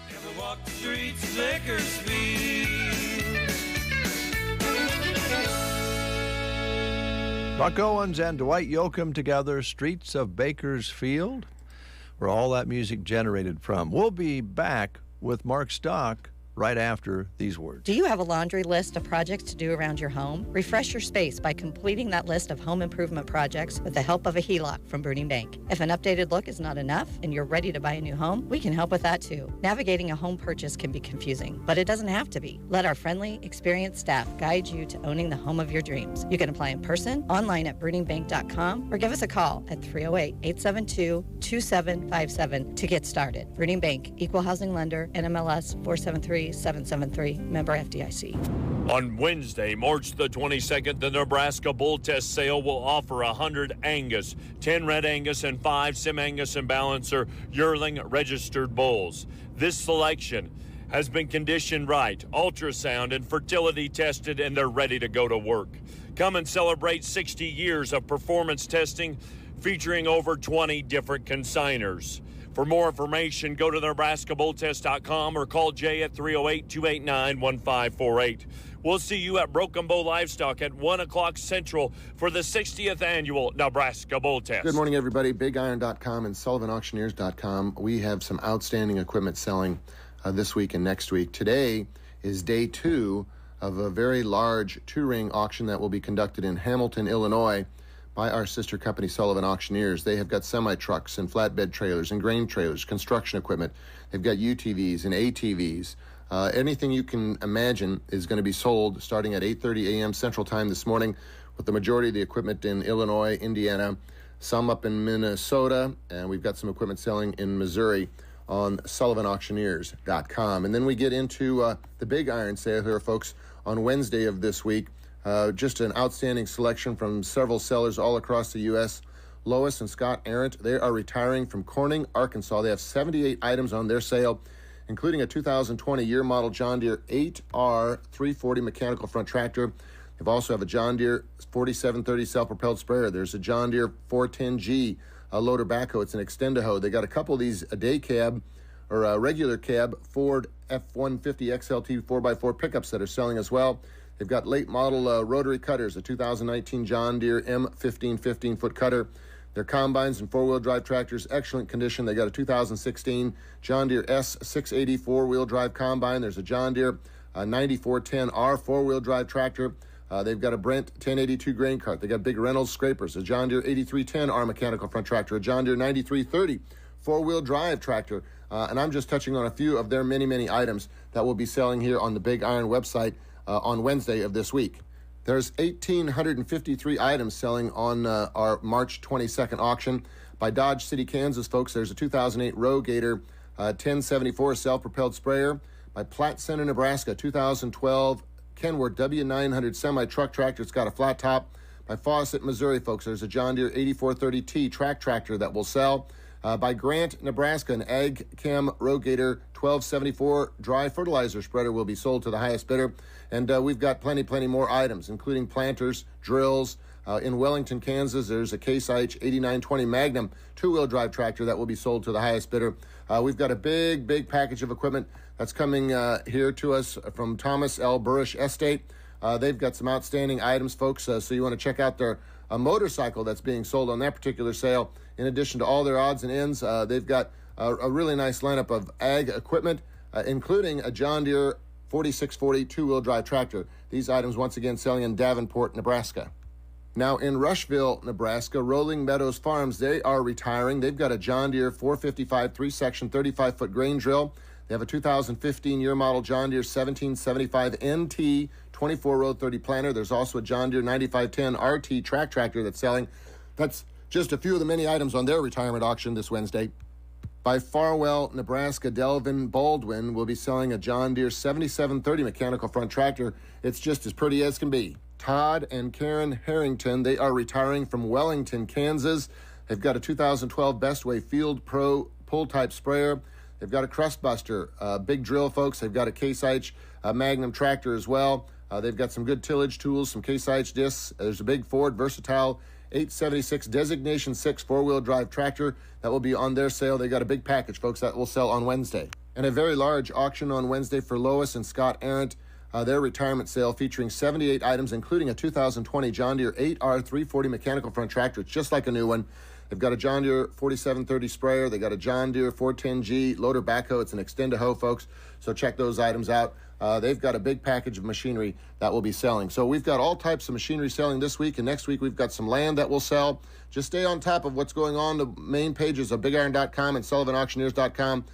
Never walk the streets of Bakersfield. Buck Owens and Dwight Yoakam together, Streets of Bakersfield, where all that music generated from. We'll be back with Mark Stock right after these words. Do you have a laundry list of projects to do around your home? Refresh your space by completing that list of home improvement projects with the help of a HELOC from Bruning Bank. If an updated look is not enough and you're ready to buy a new home, we can help with that too. Navigating a home purchase can be confusing, but it doesn't have to be. Let our friendly, experienced staff guide you to owning the home of your dreams. You can apply in person, online at bruningbank.com, or give us a call at 308-872-2757 to get started. Bruning Bank, Equal Housing Lender, NMLS 473773, member FDIC. On Wednesday, March the 22nd, the Nebraska Bull Test Sale will offer 100 Angus, 10 Red Angus, and 5 Sim Angus and Balancer yearling registered bulls. This selection has been conditioned right, ultrasound and fertility tested, and they're ready to go to work. Come and celebrate 60 years of performance testing featuring over 20 different consigners. For more information, go to NebraskaBullTest.com or call Jay at 308-289-1548. We'll see you at Broken Bow Livestock at 1 o'clock Central for the 60th annual Nebraska Bull Test. Good morning, everybody. BigIron.com and SullivanAuctioneers.com. We have some outstanding equipment selling this week and next week. Today is day 2 of a very large 2-ring auction that will be conducted in Hamilton, Illinois by our sister company, Sullivan Auctioneers. They have got semi-trucks and flatbed trailers and grain trailers, construction equipment. They've got UTVs and ATVs. Anything you can imagine is going to be sold starting at 8:30 a.m. Central Time this morning, with the majority of the equipment in Illinois, Indiana, some up in Minnesota, and we've got some equipment selling in Missouri on SullivanAuctioneers.com. And then we get into the big iron sale here, folks, on Wednesday of this week. Just an outstanding selection from several sellers all across the U.S. Lois and Scott Arendt, they are retiring from Corning, Arkansas. They have 78 items on their sale, including a 2020 year model John Deere 8R 340 mechanical front tractor. They also have a John Deere 4730 self-propelled sprayer. There's a John Deere 410G loader backhoe. It's an Extend-A-Hoe. They got a couple of these a day cab or a regular cab Ford F-150 XLT 4x4 pickups that are selling as well. They've got late model rotary cutters, a 2019 John Deere M15 15-foot cutter. Their combines and four-wheel drive tractors, excellent condition. They got a 2016 John Deere S680 four-wheel drive combine. There's a John Deere 9410R four-wheel drive tractor. They've got a Brent 1082 grain cart. They got big Reynolds scrapers, a John Deere 8310R mechanical front tractor, a John Deere 9330 four-wheel drive tractor. And I'm just touching on a few of their many, many items that will be selling here on the Big Iron website on Wednesday of this week. There's 1,853 items selling on our March 22nd auction. By Dodge City, Kansas, folks, there's a 2008 Rogator 1074 self-propelled sprayer. By Platte Center, Nebraska, 2012 Kenworth W900 semi-truck tractor. It's got a flat top. By Fawcett, Missouri, folks, there's a John Deere 8430T track tractor that will sell. By Grant, Nebraska, an Ag Chem Rogator 1274 dry fertilizer spreader will be sold to the highest bidder. And we've got plenty more items, including planters, drills. In Wellington, Kansas, there's a Case IH 8920 Magnum two-wheel drive tractor that will be sold to the highest bidder. We've got a big package of equipment that's coming here to us from Thomas L. Burrish Estate. They've got some outstanding items, folks, so you want to check out their motorcycle that's being sold on that particular sale. In addition to all their odds and ends, they've got a really nice lineup of ag equipment, including a John Deere 4640 two-wheel drive tractor. These items, once again, selling in Davenport, Nebraska. Now, in Rushville, Nebraska, Rolling Meadows Farms, they are retiring. They've got a John Deere 455 three-section 35-foot grain drill. They have a 2015 year model John Deere 1775 NT 24-row 30 planter. There's also a John Deere 9510 RT track tractor that's selling. That's just a few of the many items on their retirement auction this Wednesday. By Farwell, Nebraska, Delvin Baldwin will be selling a John Deere 7730 mechanical front tractor. It's just as pretty as can be. Todd and Karen Harrington, they are retiring from Wellington, Kansas. They've got a 2012 Bestway Field Pro pull-type sprayer. They've got a Crust Buster, big drill, folks. They've got a Case IH Magnum tractor as well. They've got some good tillage tools, some Case IH discs. There's a big Ford Versatile 876 Designation 6 four-wheel drive tractor that will be on their sale. They got a big package, folks, that will sell on Wednesday. And a very large auction on Wednesday for Lois and Scott Arendt. Their retirement sale featuring 78 items, including a 2020 John Deere 8R 340 mechanical front tractor. It's just like a new one. They've got a John Deere 4730 sprayer. They got a John Deere 410G loader backhoe. It's an Extend-A-Hoe, folks. So check those items out. They've got a big package of machinery that will be selling. So we've got all types of machinery selling this week, and next week we've got some land that will sell. Just stay on top of what's going on. The main pages of BigIron.com and SullivanAuctioneers.com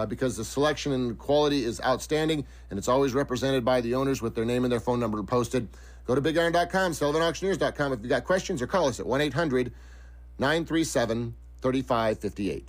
because the selection and quality is outstanding, and it's always represented by the owners with their name and their phone number posted. Go to BigIron.com, SullivanAuctioneers.com if you've got questions, or call us at 1-800-937-3558.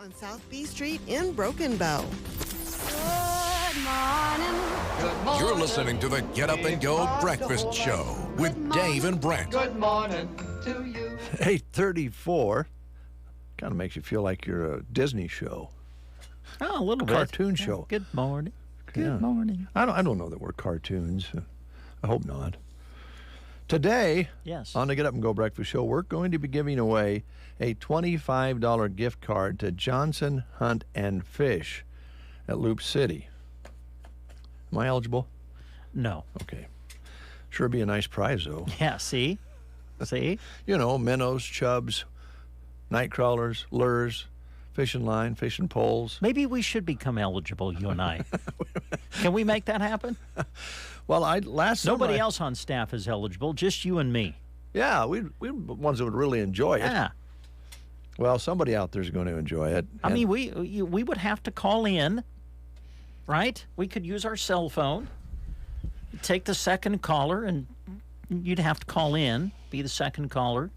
on South B Street in Broken Bow. Good morning. You're listening to the Get Up and Go Breakfast Show with Dave and Brent. Good morning to you. 8:34. Kind of makes you feel like you're a Disney show. Oh, a little bit. Cartoon show. Good morning. Good morning. I don't know that we're cartoons. I hope not. Today, yes, on the Get Up and Go Breakfast Show, we're going to be giving away a $25 gift card to Johnson Hunt and Fish at Loop City. Am I eligible? No. Okay. Sure be a nice prize, though. Yeah, see? See? You know, minnows, chubs, night crawlers, lures, fishing line, fishing poles. Maybe we should become eligible, you and I. Can we make that happen? Well, last summer Nobody else on staff is eligible, just you and me. Yeah, we ones that would really enjoy it. Yeah. Well, somebody out there is going to enjoy it. I mean, we would have to call in, right? We could use our cell phone, take the second caller, and you'd have to call in, be the second caller.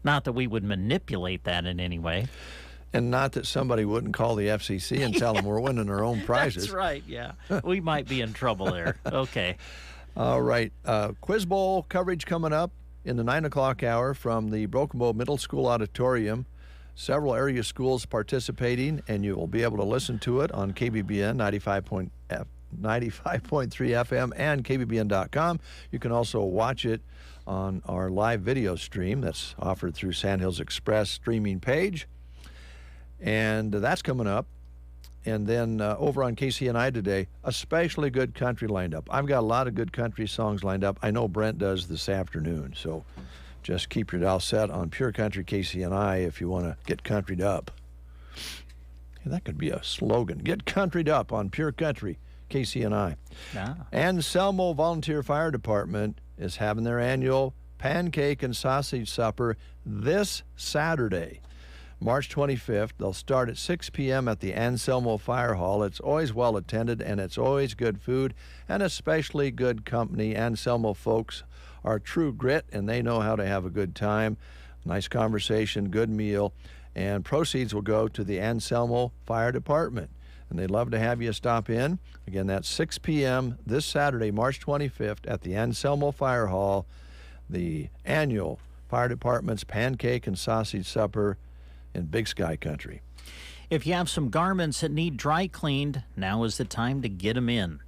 Not that we would manipulate that in any way. And not that somebody wouldn't call the FCC and tell them we're winning our own prizes. That's right, yeah. We might be in trouble there. Okay. All right. Quiz Bowl coverage coming up in the 9 o'clock hour from the Broken Bow Middle School Auditorium. Several area schools participating, and you will be able to listen to it on KBBN 95.3 FM and KBBN.com. You can also watch it on our live video stream that's offered through Sandhills Express streaming page. And that's coming up. And then over on KCNI today, especially good country lined up. I've got a lot of good country songs lined up. I know Brent does this afternoon. So just keep your dial set on Pure Country KCNI if you want to get countryed up. Yeah, that could be a slogan. Get countryed up on Pure Country KCNI. Ah. And the Selmo Volunteer Fire Department is having their annual pancake and sausage supper this Saturday, March 25th. They'll start at 6 p.m. at the Anselmo Fire Hall. It's always well attended, and it's always good food, and especially good company. Anselmo folks are true grit, and they know how to have a good time. Nice conversation, good meal, and proceeds will go to the Anselmo Fire Department. And they'd love to have you stop in. Again, that's 6 p.m. this Saturday, March 25th, at the Anselmo Fire Hall, the annual Fire Department's pancake and sausage supper in Big Sky Country. If you have some garments that need dry cleaned, now is the time to get them in.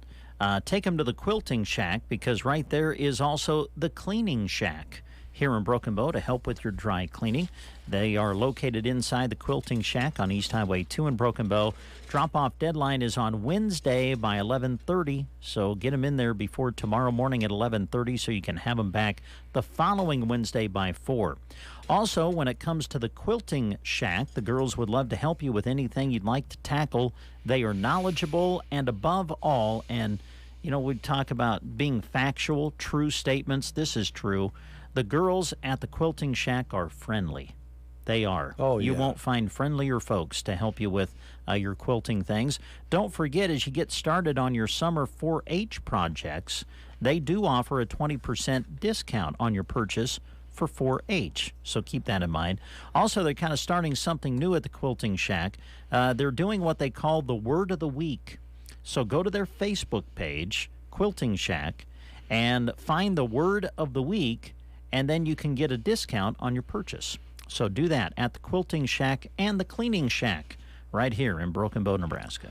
Take them to the Quilting Shack, because right there is also the Cleaning Shack here in Broken Bow to help with your dry cleaning. They are located inside the Quilting Shack on East Highway 2 in Broken Bow. Drop-off deadline is on Wednesday by 11:30, so get them in there before tomorrow morning at 11:30 so you can have them back the following Wednesday by 4. Also, when it comes to the Quilting Shack, the girls would love to help you with anything you'd like to tackle. They are knowledgeable, and above all, and you know, we talk about being factual, true statements. This is true. The girls at the Quilting Shack are friendly. They are. Oh, You yeah. won't find friendlier folks to help you with your quilting things. Don't forget, as you get started on your summer 4-H projects, they do offer a 20% discount on your purchase for 4-H, so keep that in mind. Also, they're kind of starting something new at the Quilting Shack. They're doing what they call the Word of the Week. So go to their Facebook page, Quilting Shack, and find the Word of the Week, and then you can get a discount on your purchase. So do that at the Quilting Shack and the Cleaning Shack right here in Broken Bow, Nebraska.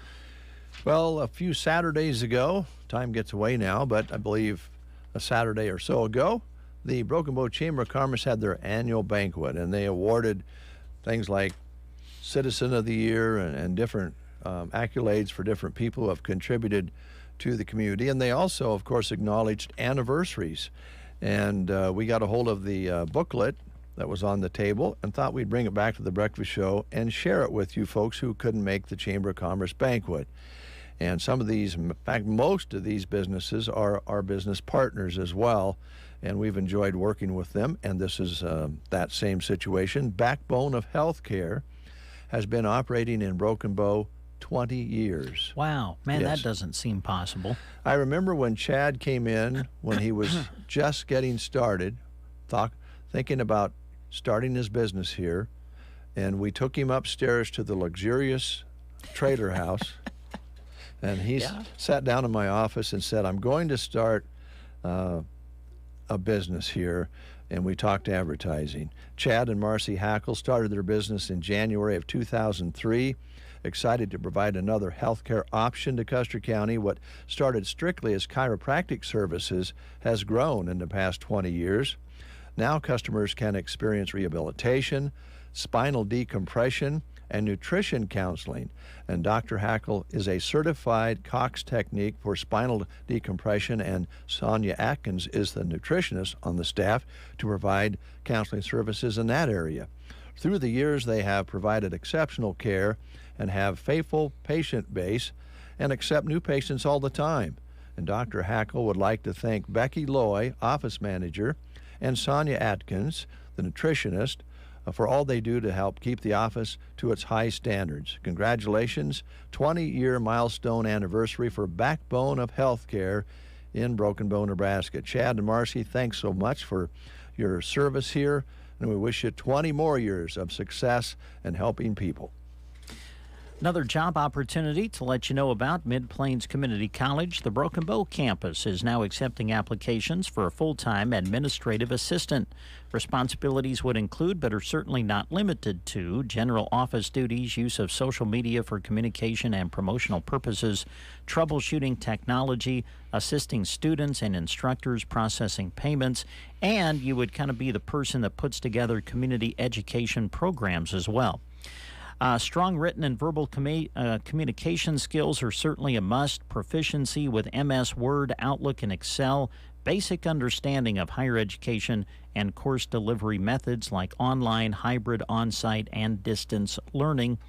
Well, a few Saturdays ago, time gets away now, but I believe a Saturday or so ago, the Broken Bow Chamber of Commerce had their annual banquet, and they awarded things like Citizen of the Year and different accolades for different people who have contributed to the community. And they also, of course, acknowledged anniversaries. And we got a hold of the booklet that was on the table and thought we'd bring it back to the breakfast show and share it with you folks who couldn't make the Chamber of Commerce banquet. And some of these, in fact, most of these businesses are our business partners as well, and we've enjoyed working with them. And this is that same situation. Backbone of Healthcare has been operating in Broken Bow 20 years. Wow, man, Yes. that doesn't seem possible. I remember when Chad came in, when he was just getting started, thinking about starting his business here, and we took him upstairs to the luxurious trailer house. And he sat down in my office and said, I'm going to start a business here. And we talked advertising. Chad and Marcy Hackle started their business in January of 2003, excited to provide another healthcare option to Custer County. What started strictly as chiropractic services has grown in the past 20 years. Now customers can experience rehabilitation, spinal decompression, and nutrition counseling. And Dr. Hackle is a certified Cox technique for spinal decompression, and Sonia Atkins is the nutritionist on the staff to provide counseling services in that area. Through the years, they have provided exceptional care and have faithful patient base and accept new patients all the time. And Dr. Hackle would like to thank Becky Loy, office manager, and Sonia Atkins, the nutritionist, for all they do to help keep the office to its high standards. Congratulations, 20-year milestone anniversary for Backbone of Healthcare in Broken Bow, Nebraska. Chad and Marcy, thanks so much for your service here, and we wish you 20 more years of success and helping people. Another job opportunity to let you know about: Mid-Plains Community College. The Broken Bow campus is now accepting applications for a full-time administrative assistant. Responsibilities would include, but are certainly not limited to, general office duties, use of social media for communication and promotional purposes, troubleshooting technology, assisting students and instructors, processing payments, and you would kind of be the person that puts together community education programs as well. Strong written and verbal communication skills are certainly a must. Proficiency with MS Word, Outlook, and Excel. Basic understanding of higher education and course delivery methods like online, hybrid, on-site, and distance learning.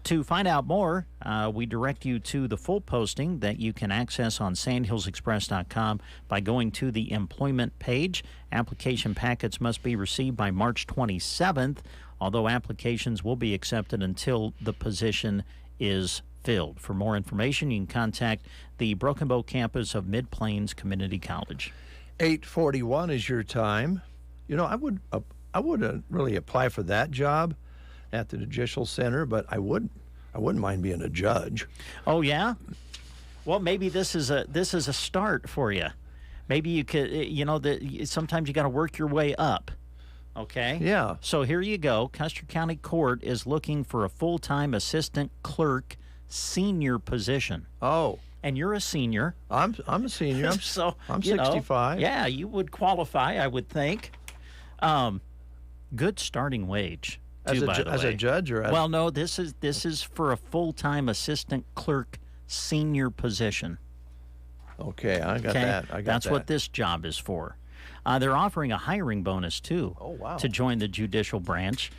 To find out more, we direct you to the full posting that you can access on sandhillsexpress.com by going to the employment page. Application packets must be received by March 27th, although applications will be accepted until the position is filled. For more information, you can contact the Broken Bow campus of Mid-Plains Community College. 8:41 is your time. You know, I wouldn't really apply for that job at the Judicial Center, but I wouldn't mind being a judge. Oh yeah? Well, maybe this is a start for you. Maybe you could, sometimes you got to work your way up. Okay? Yeah. So here you go. Custer County Court is looking for a full-time assistant clerk senior position. Oh. And you're a senior. I'm a senior. I'm 65. Yeah, you would qualify, I would think. Good starting wage. As a judge, or well, no, this is for a full-time assistant clerk senior position. Okay, I got that. That's what this job is for. They're offering a hiring bonus, too, to join the judicial branch.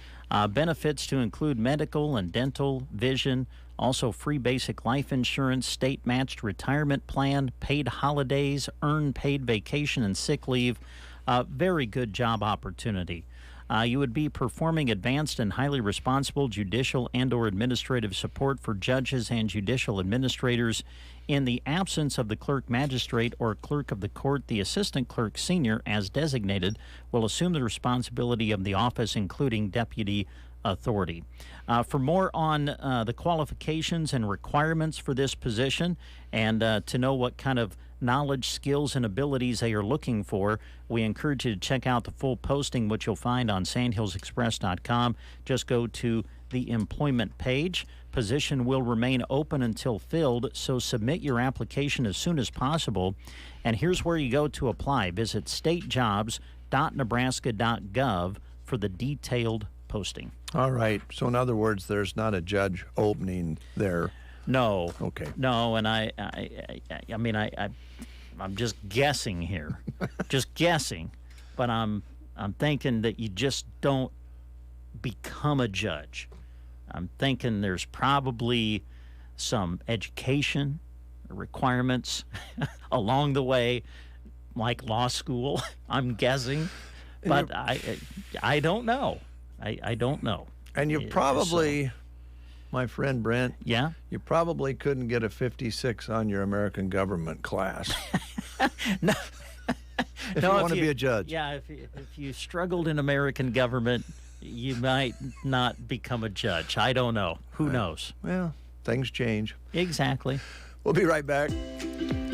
Benefits to include medical and dental, vision, also free basic life insurance, state-matched retirement plan, paid holidays, earned paid vacation and sick leave. Very good job opportunity. You would be performing advanced and highly responsible judicial and/or administrative support for judges and judicial administrators. In the absence of the clerk magistrate or clerk of the court, the assistant clerk senior, as designated, will assume the responsibility of the office, including deputy authority. For more on the qualifications and requirements for this position, and to know what kind of knowledge, skills, and abilities they are looking for, we encourage you to check out the full posting, which you'll find on sandhillsexpress.com. Just go to the employment page. Position will remain open until filled, so submit your application as soon as possible. And here's where you go to apply. Visit statejobs.nebraska.gov for the detailed posting. All right. So in other words, there's not a judge opening there. No. Okay. No, and I'm just guessing here, just guessing, but I'm thinking that you just don't become a judge. I'm thinking there's probably some education requirements along the way, like law school. I'm guessing, but I don't know. I don't know. And you probably. My friend Brent, yeah, you probably couldn't get a 56 on your American government class. No. If you want to be a judge. Yeah, if you struggled in American government, you might not become a judge. I don't know. Who knows? Well, things change. Exactly. We'll be right back.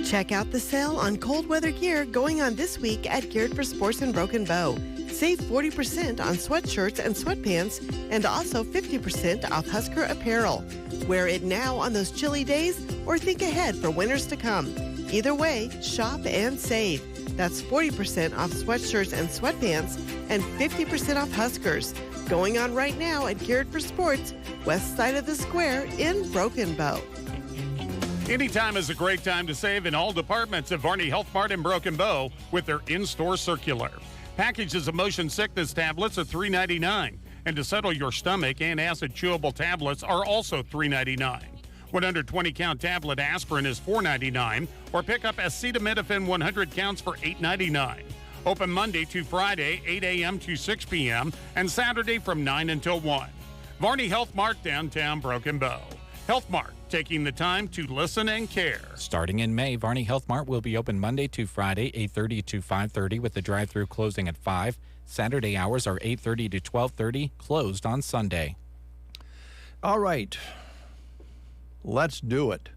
Check out the sale on cold weather gear going on this week at Geared for Sports in Broken Bow. Save 40% on sweatshirts and sweatpants and also 50% off Husker apparel. Wear it now on those chilly days or think ahead for winters to come. Either way, shop and save. That's 40% off sweatshirts and sweatpants and 50% off Huskers. Going on right now at Geared for Sports, west side of the square in Broken Bow. Anytime is a great time to save in all departments at Varney Health Mart in Broken Bow with their in-store circular. Packages of motion sickness tablets are $3.99, and to settle your stomach, and acid chewable tablets are also $3.99. 120-count tablet aspirin is $4.99, or pick up acetaminophen 100 counts for $8.99. Open Monday to Friday, 8 a.m. to 6 p.m., and Saturday from 9 until 1. Varney Health Mart, downtown Broken Bow. Health Mart, taking the time to listen and care. Starting in May, Varney Health Mart will be open Monday to Friday, 8:30 to 5:30, with the drive-thru closing at 5. Saturday hours are 8:30 to 12:30, closed on Sunday. All right. Let's do it.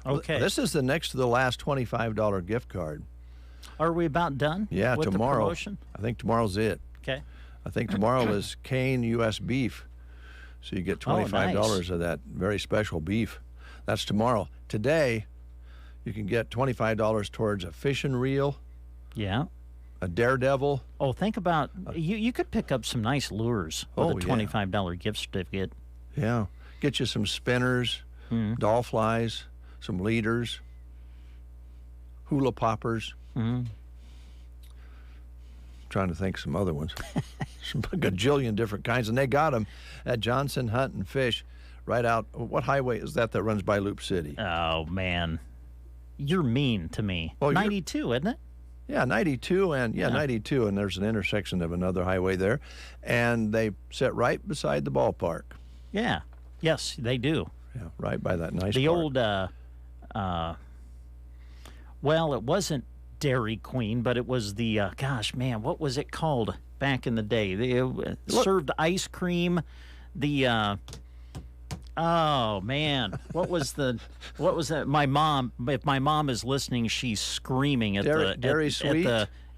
Okay. This is the next to the last $25 gift card. Are we about done? Yeah, with tomorrow. The promotion? I think tomorrow's it. Okay. I think tomorrow is Kane U.S. beef. So you get $25 of that very special beef. That's tomorrow. Today, you can get $25 towards a fishing reel. Yeah. A Daredevil. Oh, think about, you could pick up some nice lures with a $25 gift certificate. Yeah. Get you some spinners, doll flies, some leaders, hula poppers. Trying to think some other ones. Some gajillion different kinds, and they got them at Johnson Hunt and Fish right out. What highway is that runs by Loop City? Oh, man. You're mean to me. Oh, 92, isn't it? Yeah, 92, and 92, and there's an intersection of another highway there, and they sit right beside the ballpark. Yeah. Yes, they do. Yeah, right by that nice The park. old, well, it wasn't Dairy Queen, but it was the, gosh, man, what was it called back in the day? They served ice cream. The, oh, man, what was that? My mom, if my mom is listening, she's screaming at Dairy Sweet?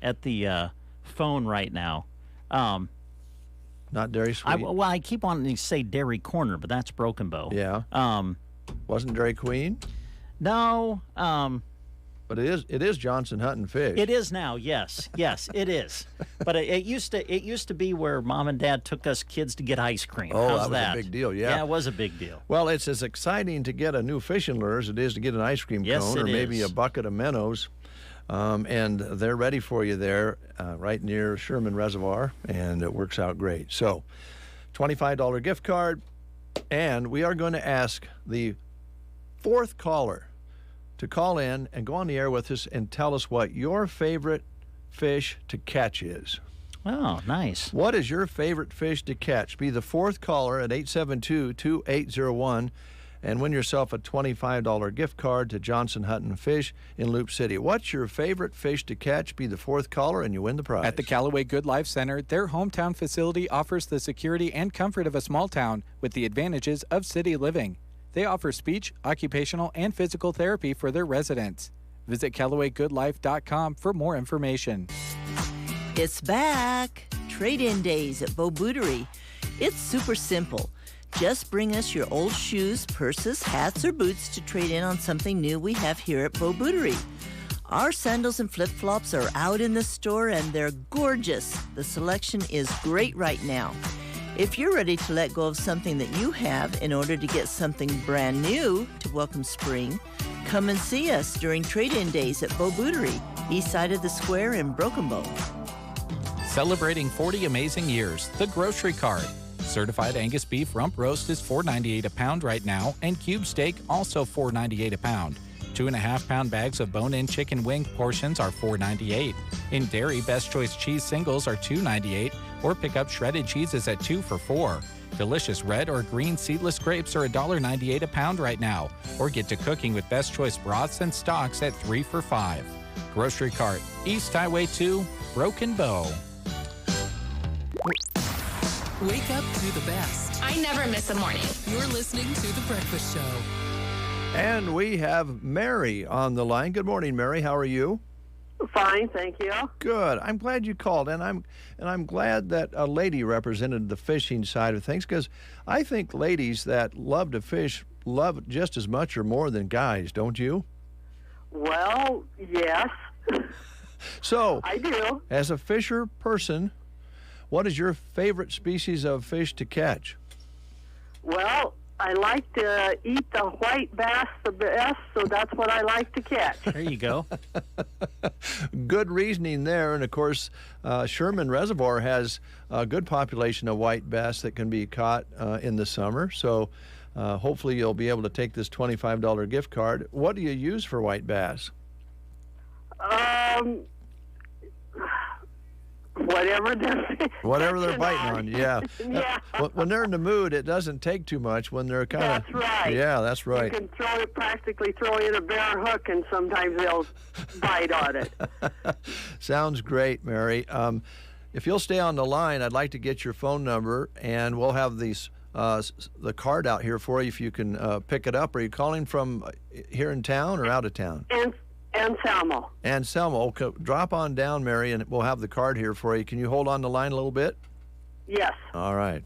At the phone right now. Not Dairy Sweet? I keep wanting to say Dairy Corner, but that's Broken Bow. Yeah. Wasn't Dairy Queen? No. But it is Johnson Hunt and Fish. It is now, yes, it is. But it used to be where Mom and Dad took us kids to get ice cream. Oh, How's that was a big deal, yeah. Yeah, it was a big deal. Well, it's as exciting to get a new fishing lure as it is to get an ice cream cone or maybe a bucket of minnows. And they're ready for you there right near Sherman Reservoir, and it works out great. So, $25 gift card, and we are going to ask the fourth caller to call in and go on the air with us and tell us what your favorite fish to catch is. Oh, nice. What is your favorite fish to catch? Be the fourth caller at 872-2801 and win yourself a $25 gift card to Johnson Hunt and Fish in Loop City. What's your favorite fish to catch? Be the fourth caller and you win the prize. At the Callaway Good Life Center, their hometown facility offers the security and comfort of a small town with the advantages of city living. They offer speech, occupational, and physical therapy for their residents. Visit CallawayGoodLife.com for more information. It's back. Trade-in days at Beau Bootery. It's super simple. Just bring us your old shoes, purses, hats, or boots to trade in on something new we have here at Beau Bootery. Our sandals and flip-flops are out in the store and they're gorgeous. The selection is great right now. If you're ready to let go of something that you have in order to get something brand new to welcome spring, come and see us during trade-in days at Beau Bootery, east side of the square in Broken Bow. Celebrating 40 amazing years, the Grocery Cart. Certified Angus beef rump roast is $4.98 a pound right now, and cube steak also $4.98 a pound. 2.5-pound bags of bone-in chicken wing portions are $4.98. In dairy, Best Choice cheese singles are $2.98, or pick up shredded cheeses at 2 for $4. Delicious red or green seedless grapes are $1.98 a pound right now, or get to cooking with Best Choice broths and stocks at 3 for $5. Grocery Cart, East Highway 2, Broken Bow. Wake up to the best. I never miss a morning. You're listening to The Breakfast Show. And we have Mary on the line. Good morning, Mary. How are you? Fine, thank you. Good. I'm glad you called, and I'm glad that a lady represented the fishing side of things, because I think ladies that love to fish love it just as much or more than guys, don't you? Well, yes. So, I do. As a fisher person, what is your favorite species of fish to catch? Well, I like to eat the white bass the best, so that's what I like to catch. There you go. Good reasoning there. And, of course, Sherman Reservoir has a good population of white bass that can be caught in the summer. So hopefully you'll be able to take this $25 gift card. What do you use for white bass? Whatever they're biting on, yeah. Yeah. When they're in the mood, it doesn't take too much. When they're kind of... That's right. Yeah, that's right. You can practically throw in a bare hook, and sometimes they'll bite on it. Sounds great, Mary. If you'll stay on the line, I'd like to get your phone number, and we'll have these the card out here for you if you can pick it up. Are you calling from here in town or out of town? Anselmo. Anselmo. Okay, drop on down, Mary, and we'll have the card here for you. Can you hold on the line a little bit? Yes. All right.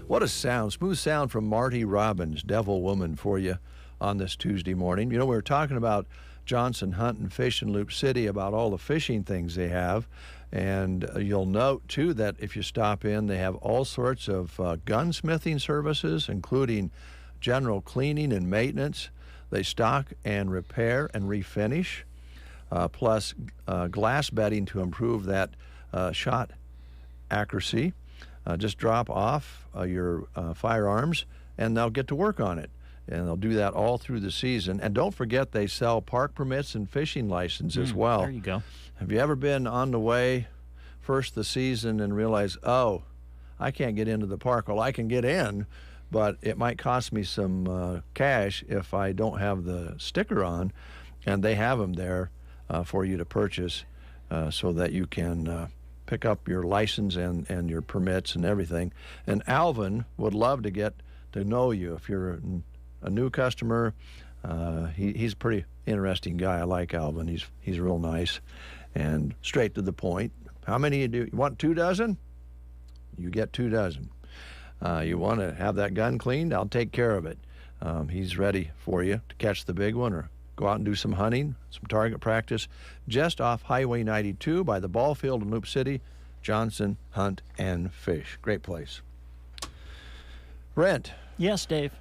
What a sound, smooth sound from Marty Robbins, Devil Woman, for you on this Tuesday morning. You know, we were talking about Johnson Hunt and Fish in Loop City, about all the fishing things they have. And you'll note, too, that if you stop in, they have all sorts of gunsmithing services, including general cleaning and maintenance. They stock and repair and refinish, plus glass bedding to improve that shot accuracy. Just drop off your firearms, and they'll get to work on it. and they'll do that all through the season. And don't forget, they sell park permits and fishing licenses as well. There you go. Have you ever been on the way first the season and realize, oh, I can't get into the park? Well, I can get in, but it might cost me some cash if I don't have the sticker on. And they have them there for you to purchase so that you can pick up your license and your permits and everything. And Alvin would love to get to know you. If you're a new customer, he's a pretty interesting guy. I like Alvin. He's real nice and straight to the point. How many you want? 2 dozen? You get 2 dozen. You want to have that gun cleaned? I'll take care of it. He's ready for you to catch the big one or go out and do some hunting, some target practice, just off Highway 92 by the ball field in Loop City. Johnson Hunt and Fish. Great place. Brent. Yes, Dave.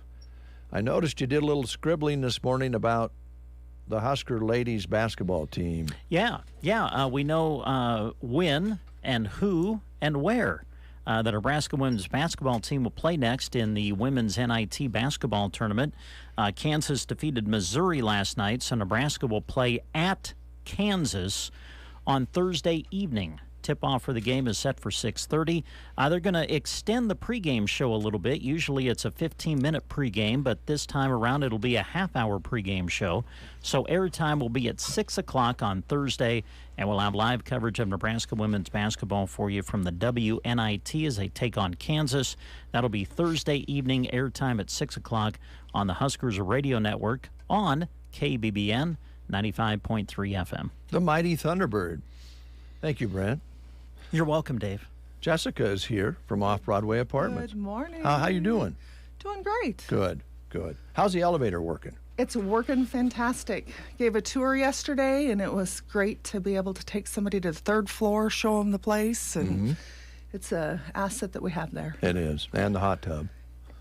I noticed you did a little scribbling this morning about the Husker ladies basketball team. Yeah. We know when and who and where the Nebraska women's basketball team will play next in the women's NIT basketball tournament. Kansas defeated Missouri last night, so Nebraska will play at Kansas on Thursday evening. Tip-off for the game is set for 6:30. They're going to extend the pregame show a little bit. Usually it's a 15-minute pregame, but this time around it'll be a half-hour pregame show. So airtime will be at 6 o'clock on Thursday, and we'll have live coverage of Nebraska women's basketball for you from the WNIT as they take on Kansas. That'll be Thursday evening, airtime at 6 o'clock on the Huskers Radio Network on KBBN 95.3 FM. The mighty Thunderbird. Thank you, Brent. You're welcome, Dave. Jessica is here from Off-Broadway Apartments. Good morning. How you doing? Doing great. Good. How's the elevator working? It's working fantastic. Gave a tour yesterday, and it was great to be able to take somebody to the 3rd floor, show them the place, and it's an asset that we have there. It is. And the hot tub.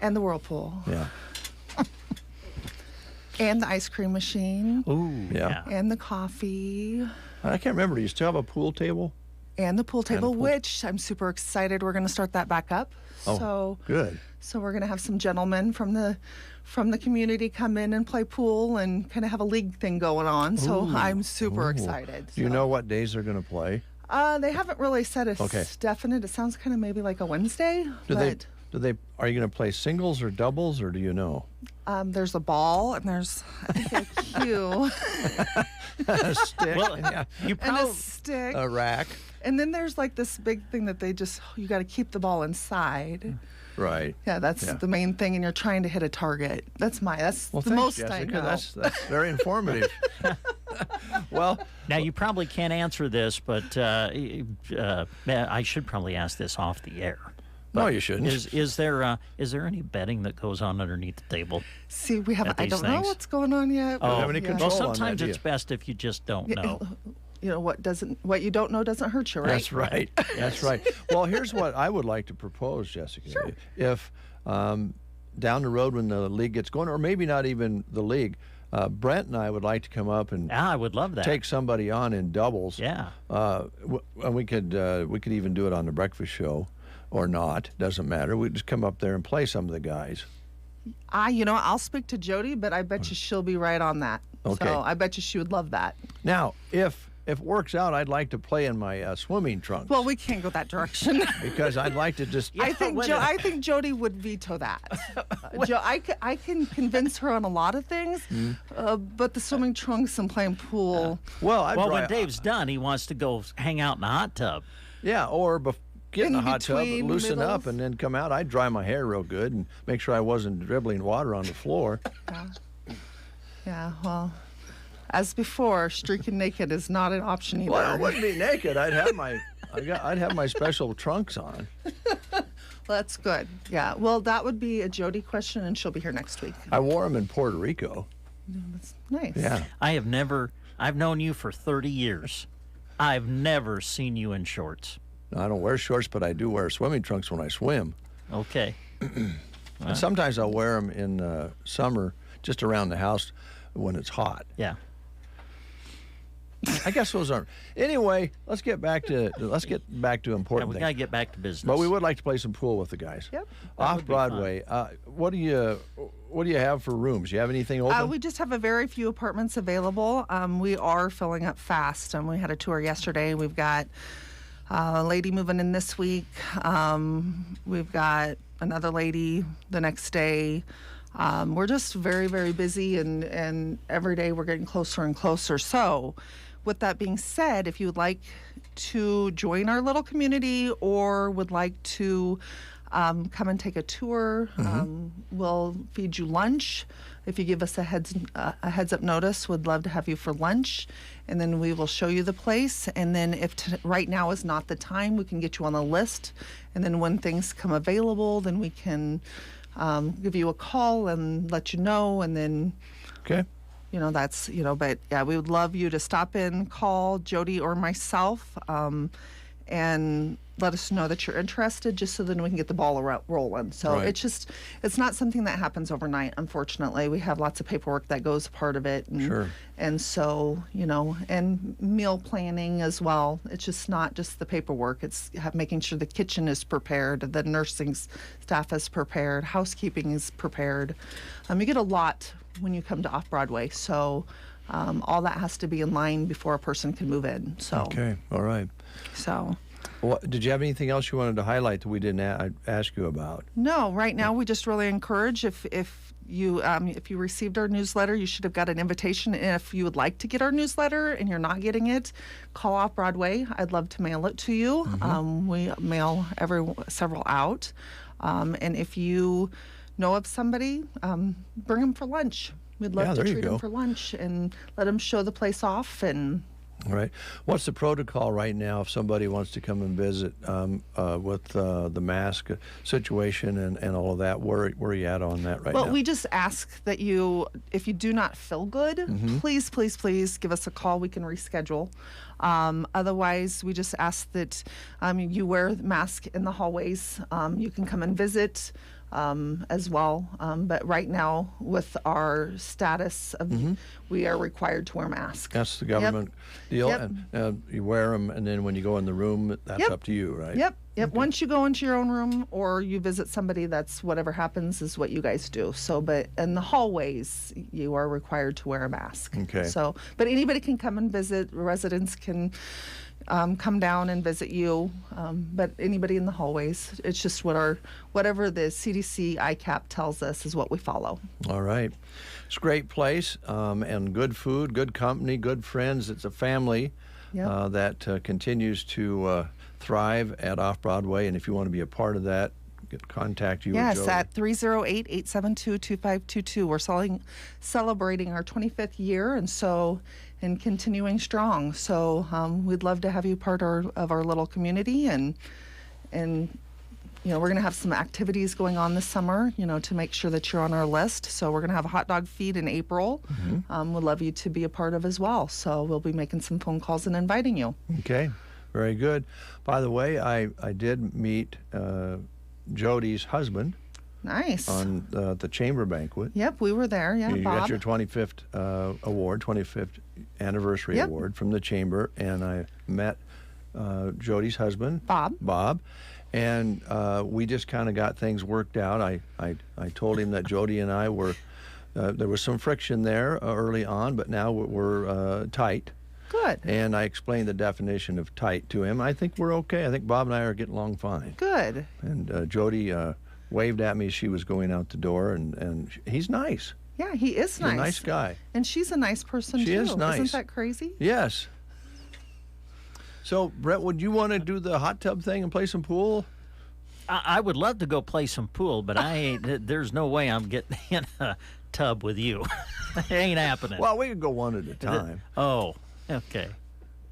And the whirlpool. Yeah. And the ice cream machine. Ooh, yeah. And the coffee. I can't remember. Do you still have a pool table? And the pool table, which I'm super excited. We're going to start that back up. Oh, good. So we're going to have some gentlemen from the community come in and play pool and kind of have a league thing going on. So I'm super excited. Do you know what days they're going to play? They haven't really said it's definite. It sounds kind of maybe like a Wednesday. Are you going to play singles or doubles, or do you know? There's a ball and there's I think a cue. A stick. Well, and a stick. A rack. And then there's like this big thing that you got to keep the ball inside. Right. Yeah, that's the main thing, and you're trying to hit a target. That's the thanks, most Jessica. I know. That's very informative. Well, now you probably can't answer this, but I should probably ask this off the air. But no, you shouldn't. Is there any betting that goes on underneath the table? See, I don't know what's going on yet. Oh, have any control well, sometimes on that, it's best if you just don't know. You know what you don't know doesn't hurt you, right? That's right. That's right. Well, here's what I would like to propose, Jessica. Sure. If down the road when the league gets going, or maybe not even the league, Brent and I would like to come up and I would love that. Take somebody on in doubles. Yeah. And we could even do it on the breakfast show, or not. Doesn't matter. We just come up there and play some of the guys. I'll speak to Jody, but I bet you she'll be right on that. Okay. So I bet you she would love that. Now, if it works out, I'd like to play in my swimming trunks. Well, we can't go that direction. Because I'd like to just... I think Jody would veto that. I can convince her on a lot of things, but the swimming trunks and playing pool... Well, when Dave's done, he wants to go hang out in the hot tub. Yeah, or get in the hot tub, loosen up, and then come out. I'd dry my hair real good and make sure I wasn't dribbling water on the floor. Yeah, well... As before, streaking naked is not an option either. Well, I wouldn't be naked. I'd have my special trunks on. Well, that's good. Yeah. Well, that would be a Jody question, and she'll be here next week. I wore them in Puerto Rico. That's nice. Yeah. I've known you for 30 years. I've never seen you in shorts. I don't wear shorts, but I do wear swimming trunks when I swim. Okay. And sometimes I'll wear them in summer just around the house when it's hot. Yeah. I guess those aren't. Anyway, let's get back to important we things. got to get back to business. But we would like to play some pool with the guys. Yep. Off Broadway. What do you have for rooms? You have anything open? We just have a very few apartments available. We are filling up fast. We had a tour yesterday. We've got a lady moving in this week. We've got another lady the next day. We're just very, very busy, and every day we're getting closer and closer. So, with that being said, if you would like to join our little community or would like to come and take a tour, we'll feed you lunch. If you give us a heads up notice, we'd love to have you for lunch, and then we will show you the place. And then if right now is not the time, we can get you on the list, and then when things come available, then we can give you a call and let you know, and then that's but yeah, we would love you to stop in, call Jody or myself, and let us know that you're interested, just so then we can get the ball rolling. So it's not something that happens overnight, unfortunately. We have lots of paperwork that goes part of it, and and so and meal planning as well. It's just not just the paperwork. It's making sure the kitchen is prepared, the nursing staff is prepared, housekeeping is prepared. You get a lot when you come to Off Broadway, so all that has to be in line before a person can move in. So okay, all right. So. Did you have anything else you wanted to highlight that we didn't ask you about? No, right now we just really encourage if you received our newsletter, you should have got an invitation. And if you would like to get our newsletter and you're not getting it, call Off Broadway. I'd love to mail it to you. We mail several out. And if you know of somebody, bring them for lunch. We'd love to treat them for lunch and let them show the place off. And all right. What's the protocol right now if somebody wants to come and visit with the mask situation and all of that? Where are you at on that right now? Well, we just ask that if you do not feel good, please, please, please give us a call. We can reschedule. Otherwise, we just ask that you wear the mask in the hallways. You can come and visit as well. But right now, with our status, we are required to wear masks. That's the government deal. And you wear them, and then when you go in the room, that's up to you, right? Yep. Okay. Once you go into your own room or you visit somebody, that's whatever happens is what you guys do. So, but in the hallways, you are required to wear a mask. Okay. So, but anybody can come and visit. Residents can come down and visit you, but anybody in the hallways, it's just whatever the CDC ICAP tells us is what we follow. All right. It's a great place, and good food, good company, good friends. It's a family that continues to thrive at Off Broadway, and if you want to be a part of that, contact you. Yes, at 308-872-2522. We're celebrating our 25th year, and continuing strong. So we'd love to have you part of our little community, and we're going to have some activities going on this summer, to make sure that you're on our list. So we're going to have a hot dog feed in April. We'd love you to be a part of as well. So we'll be making some phone calls and inviting you. Okay, very good. By the way, I did meet Jody's husband. Nice. On the chamber banquet. Yep, we were there. Yeah, you Bob. got your 25th award, 25th anniversary award from the chamber, and I met Jody's husband, Bob, and we just kind of got things worked out. I told him that Jody and I were there was some friction there early on, but now we're tight. Good. And I explained the definition of tight to him. I think we're okay. I think Bob and I are getting along fine. Good. And Jody waved at me as she was going out the door, and he's nice. Yeah, he is nice. He's a nice guy. And she's a nice person, too. She is nice. Isn't that crazy? Yes. So, Brett, would you want to do the hot tub thing and play some pool? I would love to go play some pool, but there's no way I'm getting in a tub with you. It ain't happening. Well, we could go one at a time. Okay.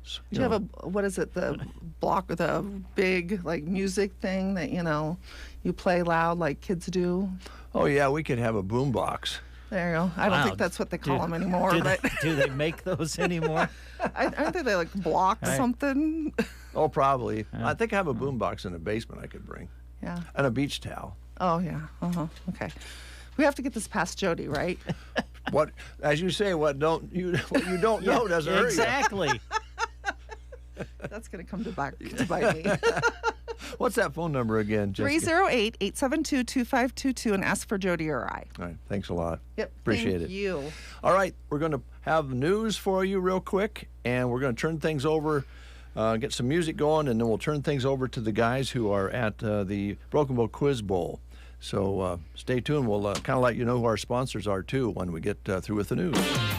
Do you have the big, music thing that, you play loud like kids do? Oh, yeah, we could have a boom box. There you go. I don't think that's what they call them anymore. Do they make those anymore? Aren't they block something? Oh, probably. I think I have a boom box in the basement I could bring. Yeah. And a beach towel. Oh, yeah. Okay. We have to get this past Jody, right? What, as you say, what you don't know doesn't hurt you. Exactly. That's going to come to bite me. What's that phone number again, Jessica? 308-872-2522 and ask for Jody or I. All right. Thanks a lot. Yep. Appreciate Thank it. you. All right. We're going to have news for you real quick, and we're going to turn things over, get some music going, and then we'll turn things over to the guys who are at the Broken Bow Quiz Bowl. So stay tuned. We'll kind of let you know who our sponsors are, too, when we get through with the news.